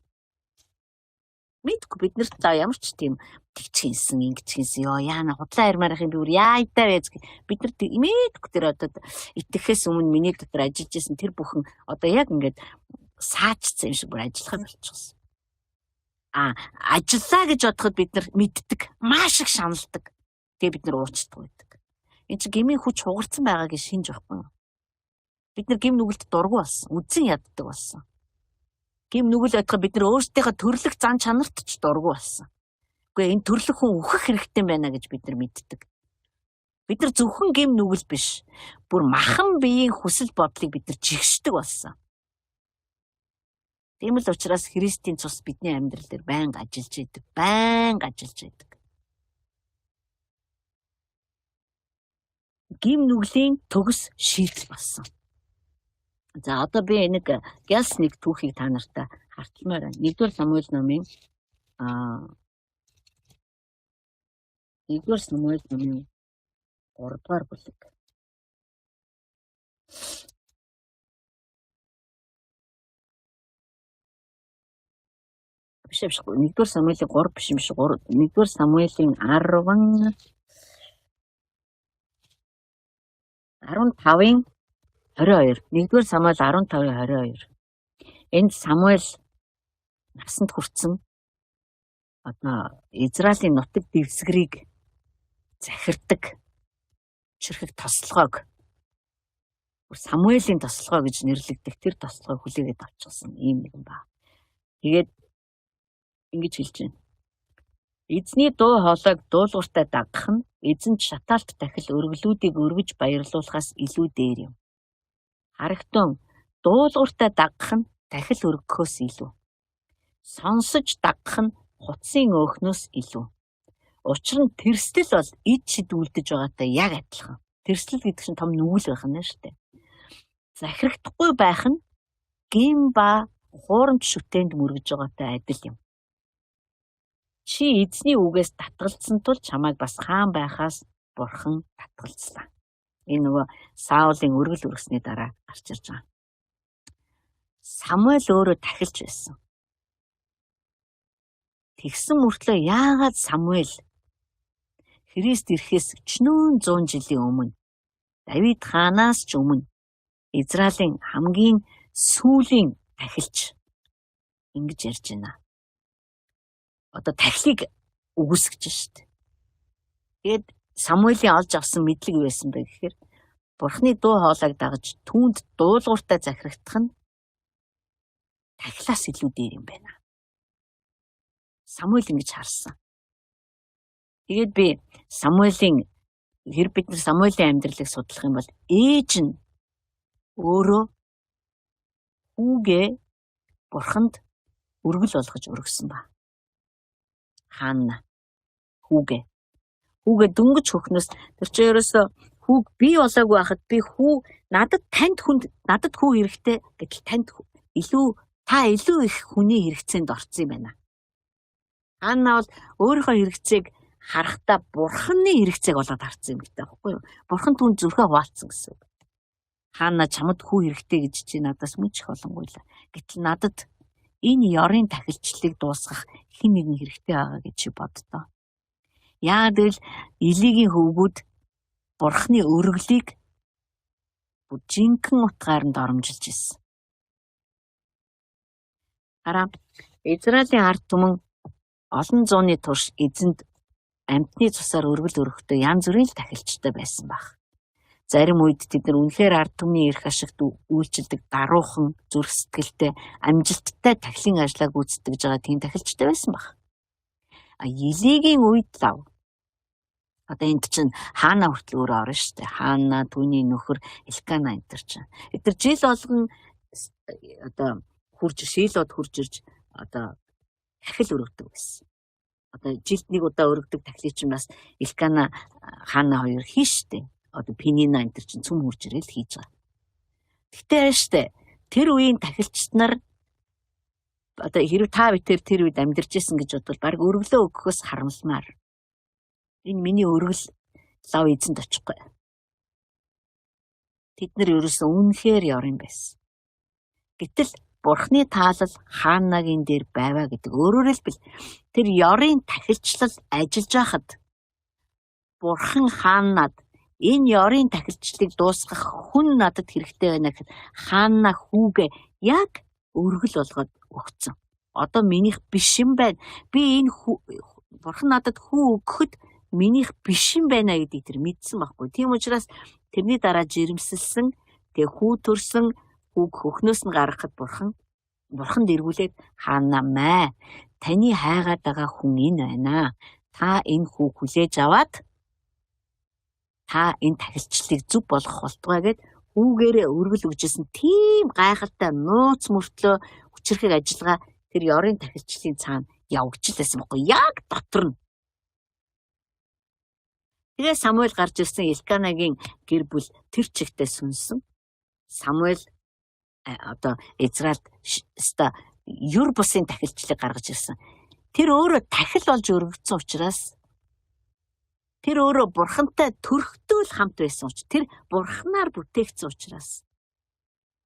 Мэдгүй бид нарт ямар ч тийм тэгчгэнсэн ингэчгэнсэн яана худлаа ярмаар их би бүр яайтай байж бид нарт мэдгүй тэр итгэхээс өмнө миний дотор ажиллаж исэн тэр бүхэн яг ингээд саачсан юм шиг бүр ажиллахад болчихсон. Ажиллаа гэж бодоход бид нар мэддэг, маш их шаналдаг. Тэгээ бид нар уучдаг байдаг. Энд чинь гмийн хүч хугарсан байгааг шинж байхгүй юу? Бид нар гм нүгэлд дургу болсон, үзэн яддаг болсон. Гм нүгэл бодоход бид нар өөрсдийнхөө төрлөх зан чанарт ч дургу болсон. Үгүй энэ төрлөх хүн өөхөх хэрэгтэй байна гэж бид нар мэддэг. Бид нар зөвхөн гм нүгэл биш, бүр махан биеийн хүсэл бодлыг бид нар жигшдэг болсон. Тийм л учраас Христийн цус бидний амьдрал дээр байнга ажиллаж идэг. Гм нүглийн төгс шийдэл болсон. За одоо би нэг гялс нэг түүхийг та нартай харчмаар байна. 1-р Самуэль номын 3-р бүлэг. Биш 1-р Самуэлийн 3 биш юм шиг 1-р Самуэлийн 15-ын 22. 1-р Самуэль 15-22. Энд Самуэль насанд хүрсэн Израилийн нутаг дэвсгэрийг захирдаг чирхэг тослогоог Самуэлийн тослогоо гэж нэрлэгдэх тэр тослогоог хүлээгээд авчихсан ийм нэгэн ба. Тэгээд ингэж хэлж байна. Эзний дуу хоолойг дуулууртай дагах нь эзэнт шатаалт дахил өргөлүүдийг өргөж баярлуулахаас илүү дээр юм. Харагтун дуулууртай дагах нь дахил өргөхөөс илүү. Сонсож дагах нь хуцсын өөхнөөс илүү. Учир нь тэрслэл бол ид шидүүлдэж байгаатай яг адилхан. Тэрслэл гэдэг чинь том нүгэл байх нь шүү дээ. Захирагдахгүй байх нь гин ба хуурамч шүтээнд мөргөж байгаатай адил юм. Чи эзний үгээс татгалзсан тул чамайг бас хаан байхаас бурхан татгалзлаа. Энэ нөгөө Саулын өргөл өргөсний дараа гарч ирж байгаа. Самуэль өөрөө тахилч байсан. Тэгсэн мөртлөө яагаад Самуэль Христ ирэхээс 100 жилийн өмнө Давид хаанаас ч өмнө Израилийн хамгийн сүүлийн тахилч ингэж ярьж байна. Одоо тахилыг үгүйсгэж шүү дээ. Тэгээд Самуэлийн олж авсан мэдлэг юу байсан бэ гэхээр Бурхны дуу хоолойг дагаж түүнд дуулууртай захирагдах нь тахилаас илүү дээр юм байна. Самуэль ингэж харсан. Тэгээд би бид нар Самуэлийн амьдралыг судлах юм бол ээж нь өөрөө хүүгээ Бурханд өргөл болгож өргөсөн ба. Хаана хүүгээ дөнгөж хөхнөөс тэр чи ерөөсө хүүг би болоогүй байхад би надад хүү хэрэгтэй гэтэл танд илүү их хүний хэрэгцээнд орсон юм байна. Хаана бол өөрийнхөө хэрэгцээг харахтаа Бурханы хэрэгцээг болоод харсан юм гэдэг байхгүй юу? Бурхан түүнд зүрхээ хуваалцсан гэсэн үг. Хаана чамд хүү хэрэгтэй гэж чи надаас мөн ч их олонгуйлаа. Гэтэл надад энэ ёрын тахилчлалыг дуусгах хэн нэгэн хэрэгтэй байгаа гэж чи боддоо. Яагаад гэвэл Илигийн хөвгүүд Бурханы өргөлийг жинхэнэ утгаар нь доромжилж ирсэн. Хараа Израилийн ард түмэн олон зууны турш эзэнд амьтны цусаар өргөл өргөхдөө янз бүрийн тахилчтай байсан баг. Зарим үед тэд нар үнэхээр ард түмний эрх ашигт үйлчилдэг даруухан зүрх сэтгэлтэй амжилттай тахилын ажлаа гүйцэтгэж байгаа тийм тахилчтай байсан баг. Илигийн үед лав. Одоо энд чинь хаана хүртэл өөрөө орно шүү дээ. Хаана түүний нөхөр Элкана энэ төр чинь. Эдгээр жил болгон одоо шийлод хурж ирж одоо тахил өргөдөг байсан. Одоо жилд нэг удаа өргөдөг тахилыг чинь бас Элкана хаана хоёр хийн штэ. Одоо Пенина энэ төр чинь цөм хурж ирэл хийж байгаа. Гэтэ штэ тэр үеийн тахилчид нар одоо хэрэг та битэр тэр үед амьдарч исэн гэж бодвол баг өргөлөө өгөхөөс харамсмаар. Энэ миний өргөл лав эзэнд очихгүй. Тэд нар ерөөсөн үнэхээр ёрын байсан. Гэтэл Бурхны таалал Ханнагийн дээр байваа гэдэг. Өөрөөр хэлбэл тэр ёрын тахилчлал ажиллаж байхад Бурхан Ханнад энэ ёрын тахилчлалыг дуусгах хүн надад хэрэгтэй байна гэхэд Ханна хүүгээ яг өргөл болгоод өгцөн. Одоо минийх биш юм байна. Би энэ Бурхан надад хүү өгөхөд минийх биш юм байна гэдгийг тэр мэдсэн байхгүй. Тийм учраас тэрний дараа жирэмсэлсэн, тэгээ хүү төрсөн, хүүг хөхнөөс нь гаргахад Бурханд эргүүлээд Ханна маа таны хайгаад байгаа хүн энэ байна. Та энэ хүүг хүлээж аваад та энэ тахилчлалыг зөв болгох болтугай гэд хүүгээрээ өргөл өгжсэн тийм гайхалтай нууц мөртлөө хүчрхэг ажиллагаа тэр ёрын тахилчлалын цаана явагдчихлээсэн байхгүй. Яг дотор нь. Тэгээ Самуэль гарч ирсэн Элканагийн гэр бүл тэр чигтээ сүнсэн. Самуэль одоо Израильд юр бусын тахилчлалыг гаргаж ирсэн. Тэр өөрөө тахил болж өргөгдсөн учраас тэр өөрөө Бурхантай төрхтөөл хамт байсан учраас тэр Бурханаар бүтээгдсэн учраас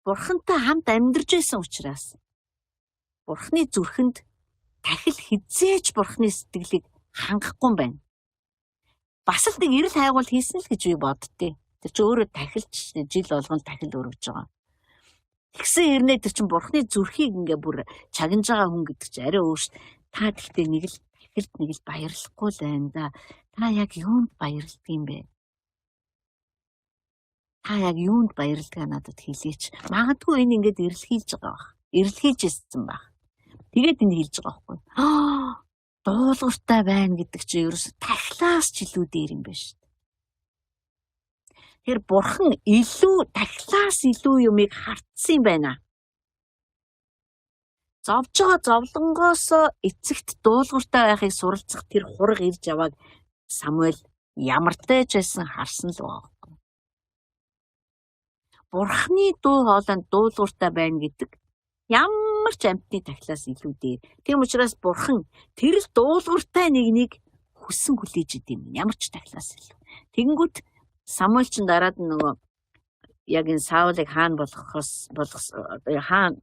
Бурхантай хамт амьдарч байсан учраас Бурханы зүрхэнд тахил хизээж Бурханы сэтгэлийг хангахгүй юм байна. Бас л нэг эрэл хайгуул хийсэн л гэж би боддتي. Тэр чи өөрөө тахилч жил болгон тахил өргөж байгаа. Тэгсэн хэрнээ тэр чин Бурханы зүрхийг ингээ бүр чагнаж байгаа хүн гэдэг чи арай өөр ш. Та гэхдээ нэг л тахилд нэг л баярлахгүй л байна да. Та яг юунд баярлдаг юм бэ? Та яг юунд баярлдаг надад хэлээч. Магадгүй энэ ингээд эрэлхийлж байгаа баг. Эрэлхийлж ирсэн баг. Тэгээд энэ хэлж байгаа байхгүй. Дуулууртай байна гэдэг чи ерөөс тахлаас ч илүү дээр юм байна шүү дээ. Тэр Бурхан илүү тахлаас илүү юмыг хартсан юм байна. Зовж байгаа зовлонгоос эцэгт дуулууртай байхыг суралцах тэр хураг ирж явааг Самуэль ямартай ч байсан харсан л байгаа. Бурханы дуу хоолойнд дуулууртай байна гэдэг ямар ч амьтны тахлаас илүү дээр. Тийм учраас Бурхан тэр л дуулууртай нэгнийг хүссэн хүлээж идэв юм. Ямар ч тахлаас илүү. Тэгэнгүүт Самуэль ч дараад нөгөө яг энэ Саулыг хаан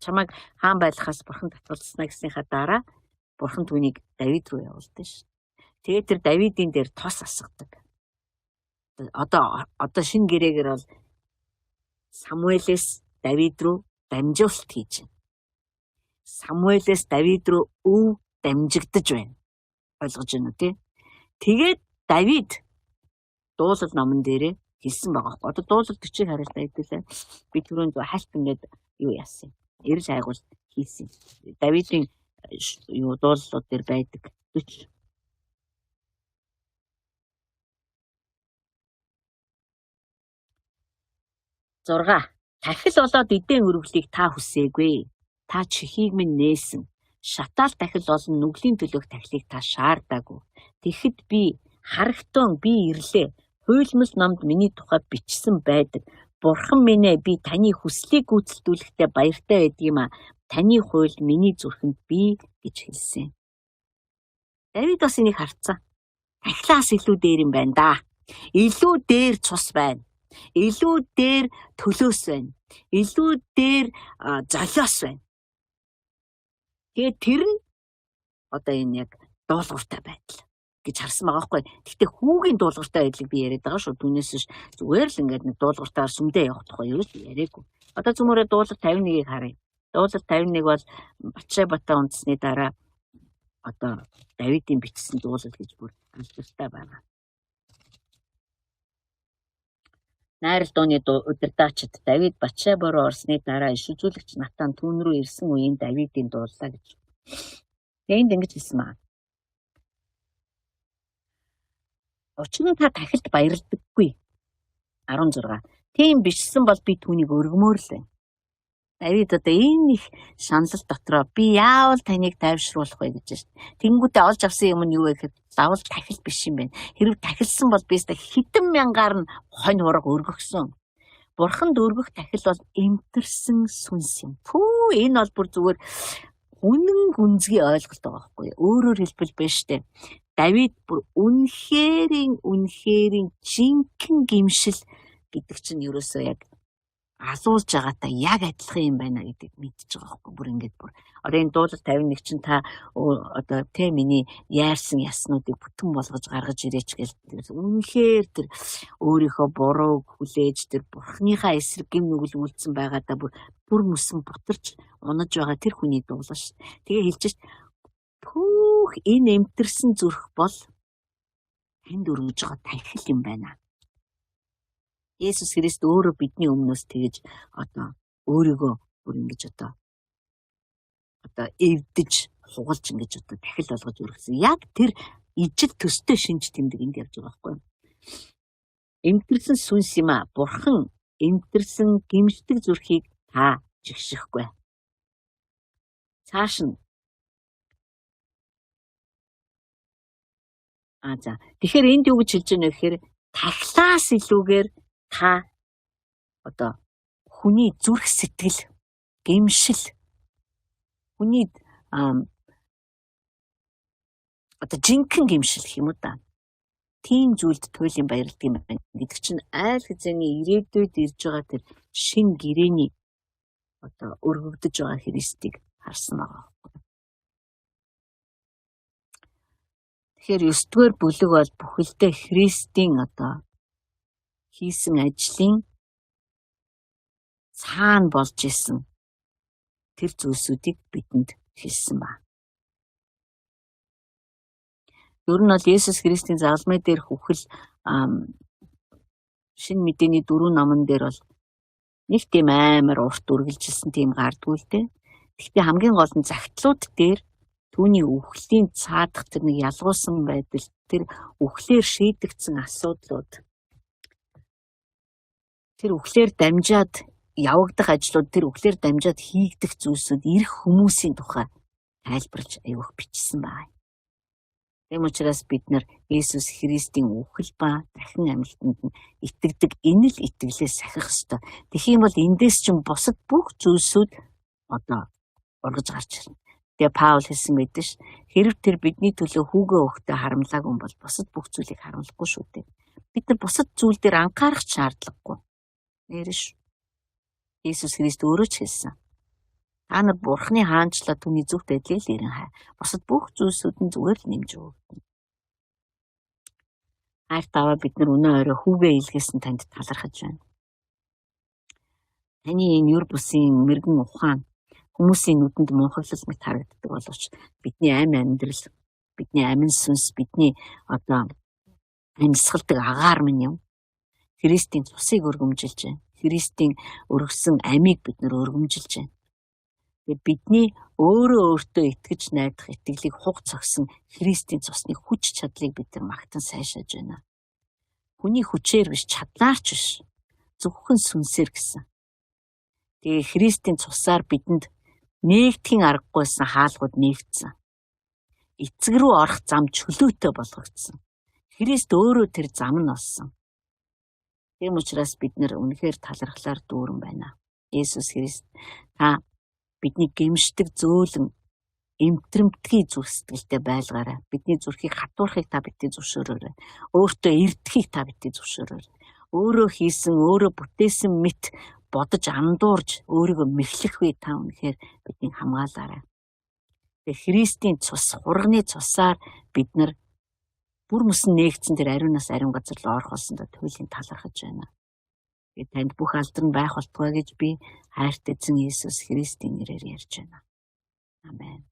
чамайг хаан байлгахаас Бурхан татгалцснаа гэснийхаа дараа Бурхан түүнийг Давид руу явуулдаг шүү. Тэгээд тэр Давидын дээр тос асгадаг. Одоо шинэ гэрээгээр бол Самуэлээс Давид руу дамжуулалт хийж байна. Самуэлээс Давид руу өв дамжигдаж байна. Ойлгож байна уу тий? Тэгээд Давид дуулал номон дээрээ хэлсэн байгаа. Одоо дуулал 40-ыг хараад байдгүй. Би түрүүн хальт ингээд юу яасан. Эрэл хайгуул хийсэн. Давидын юу дуулалууд дээр байдаг 40. Тахил болоод эдийн өргөлийг та хүсээгүй. Та чихийг минь нээсэн. Шатаал тахил болон нүглийн төлөөх тахилыг та шаардаагүй. Тэгэхэд би харагтун би ирлээ. Хуйлмал номд миний тухай бичсэн байдаг. Бурхан минь ээ би таны хүслийг гүйцэлдүүлэхдээ баяртай байдгийм а. Таны хууль миний зүрхэнд бий гэж хэлсэн. Давид бас энийг харцсан. Тахилаас илүү дээр юм байна да. Илүү дээр цус байна. Илүү дээр төлөөс байна. Илүү дээр золиос байна. Тэгээд тэр нь одоо энэ яг дуулууртай байдал гэж харсан байгаа байхгүй. Гэхдээ хүүгийн дуулууртай байдлыг би яриад байгаа шүү. Түүнээс ш зүгээр л ингээд нэг дуулууртаар сүмдээ явах тухай юу ч яриаггүй. Одоо зүмөрөө дуулур 51-ийг харъя. Дуулур 51 бол Батшебата үндэсний дараа одоо Давидын бичсэн дуулал гэж бүр алдартай байна. Найрал дууны удирдаачид Давид Батшеба руу орсны дараа иш үзүүлэгч Натан түүн рүү ирсэн үеийн Давидын дууллаа гэж. Энд ингэж хэлсэн байна. Учир нь та тахилд баярлдаггүй. 16. Тийм бичсэн бол би түүнийг өргөмөр л байна. Давид одоо энэ их шаналл дотроо би яавал таныг тайвшруулах вэ гэж шээ. Тэнгүүтээ олж авсан юм нь юу вэ гэхэд заавал тахил биш юм байна. Хэрэг тахилсан бол би хэдэн мянгаар нь хонь хураг өргөгсөн. Бурханд өргөх тахил бол эмтэрсэн сүнс юм. Пүү энэ бол бүр зүгээр үнэн гүнзгий ойлголт байгаа байхгүй. Өөрөөр хэлбэл биш дээ. Давид бүр үнэхэрийн жинхэнэ гимшил гэдэг чинь ерөөсөө яг асуулж байгаатай яг адилхан юм байна гэдгийг мэдчихэж байгаа байхгүй. Бүр ингэж бүр одоо энэ дуулал 51 чинь та одоо тэ миний яарсан яснуудыг бүтэн болгож гаргаж ирээч гэж үнэхээр тэр өөрийнхөө бурууг хүлээж тэр бурхныхаа эсрэг гим нүгэл үйлдсэн байгаадаа бүр мөсөн бутарч унаж байгаа тэр хүний дуулал ш. Тэгээ хэлж ш. Пүүх энэ эмтэрсэн зүрх бол танд өргөж байгаа тахил юм байна. Есүс Христ өөрөө бидний өмнөөс тэгэж одоо өөрийгөө бүр ингэж одоо эвдэж хугалж ингэж одоо тахил болгож өргөсөн. Яг тэр ижил төстэй шинж тэмдэг энд явж байгаа байхгүй юу? Эмтэрсэн сүнс юм а. Бурхан эмтэрсэн гимшдэг зүрхийг та жигшихгүй. Цааш нь тэгэхээр энд юу гэж хэлж байна вэ гэхээр тахлаас илүүгээр та одоо хүний зүрх сэтгэл гимшил хүний одоо жинхэнэ гимшил гэх юм уу да. Тийм зүйлд туйлын баярлдаг юм байна. Гэдэг чинь айл хэзээний ирээдүйд ирж байгаа тэр шин гэрээний одоо өргөгдөж байгаа Христийг харсан байгаа. Тэгэхээр 9-р бүлэг бол бүхэлдээ Христийн одоо хийсэн ажлын цаана болж исэн тэр зүйлсүүдийг бидэнд хэлсэн ба. Ер нь бол Есүс Христийн загалмай дээр хүхэл шинэ мэдээний 4 номон дээр бол нэг тийм амар урт үргэлжилсэн тийм гардгүй л дээ. Гэхдээ хамгийн гол нь загтлууд дээр түүний үхлийн цаадах тэр нэг ялгуусан байдал, тэр үхлээр шийдэгдсэн асуудлууд, тэр үхлээр дамжаад явагдах ажлууд, тэр үхлээр дамжаад хийгдэх зүйлсүүд ирэх хүмүүсийн тухай тайлбарч аюух бичсэн байна. Тэм учраас бид нар Есүс Христийн үхэл ба дахин амьлтанд нь итгэдэг, энэ л итгэлээ сахих ёстой. Тэгэх юм бол эндээс ч бусад бүх зүйлсүүд одоо ургаж гарч ирнэ. Тэгээ Паул хэлсэн байдаг ш. Хэрв тэр бидний төлөө хүүгээ өгтөө харамлаагүй бол бусад бүх зүйлийг харамлахгүй шүү дээ. Бид нар бусад зүйл дээр анхаарах шаардлагагүй. Нэрш Есүс Христ өөрөө ч хэлсэн. Та нар Бурхны хаанчлаа түүний зүгт адил л ирэн хай. Бусад бүх зүйлсүүд нь зүгээр л нэмж өгнө. Айтава бид нар өнөө орой хүүгээ илгээсэн танд талархаж байна. Таны энэ юр бусын мэрэгэн ухаан хүмүүсийн нүдэнд мунхаглал мэт харагддаг боловч бидний амь амьдрал, бидний амин сүнс, бидний одоо амьсгалдаг агаар минь юм. Христийн цусыг өргөмжилж байна. Христийн өргөсөн амийг бид нар өргөмжилж байна. Тэгээ бидний өөртөө итгэж найдах итгэлийг хуг цогсон Христийн цусны хүч чадлыг бид нар магтан сайшааж байна. Хүний хүчээр биш, чадлаар ч биш. Зөвхөн сүнсээр гэсэн. Тэгээ Христийн цусаар бидэнд нээгдэхин аргагүйсэн хаалгууд нээгдсэн. Эцэг рүү орох зам чөлөөтэй болгогдсон. Христ өөрөө тэр зам нь болсон. Тийм учраас бид нар үнэхээр талархлаар дүүрэн байна. Есүс Христ та бидний гэмшдэг зөөлөн эмтрэмтгий зүрх сэтгэлтэй байлгаарай. Бидний зүрхийг хатуурхыг та битгий зөвшөөрөөрэй. Өөртөө эрдэхийг та битгий зөвшөөрөөрэй. Өөрөө хийсэн, өөрөө бүтээсэн мэт бодож андуурж өөрийгөө мэхлэх үе та үнэхээр бидний хамгаалаарай. Тэгээ Христийн цус, хурганы цусаар бид нар бүр мөсөн нээгдсэн тэр ариунаас ариун газар руу орох болсондоо туйлын талархаж байна. Тэгээ танд бүх алдар нь байх болтугай гэж би хайрт эзэн Есүс Христийн нэрээр ярьж байна. Амен.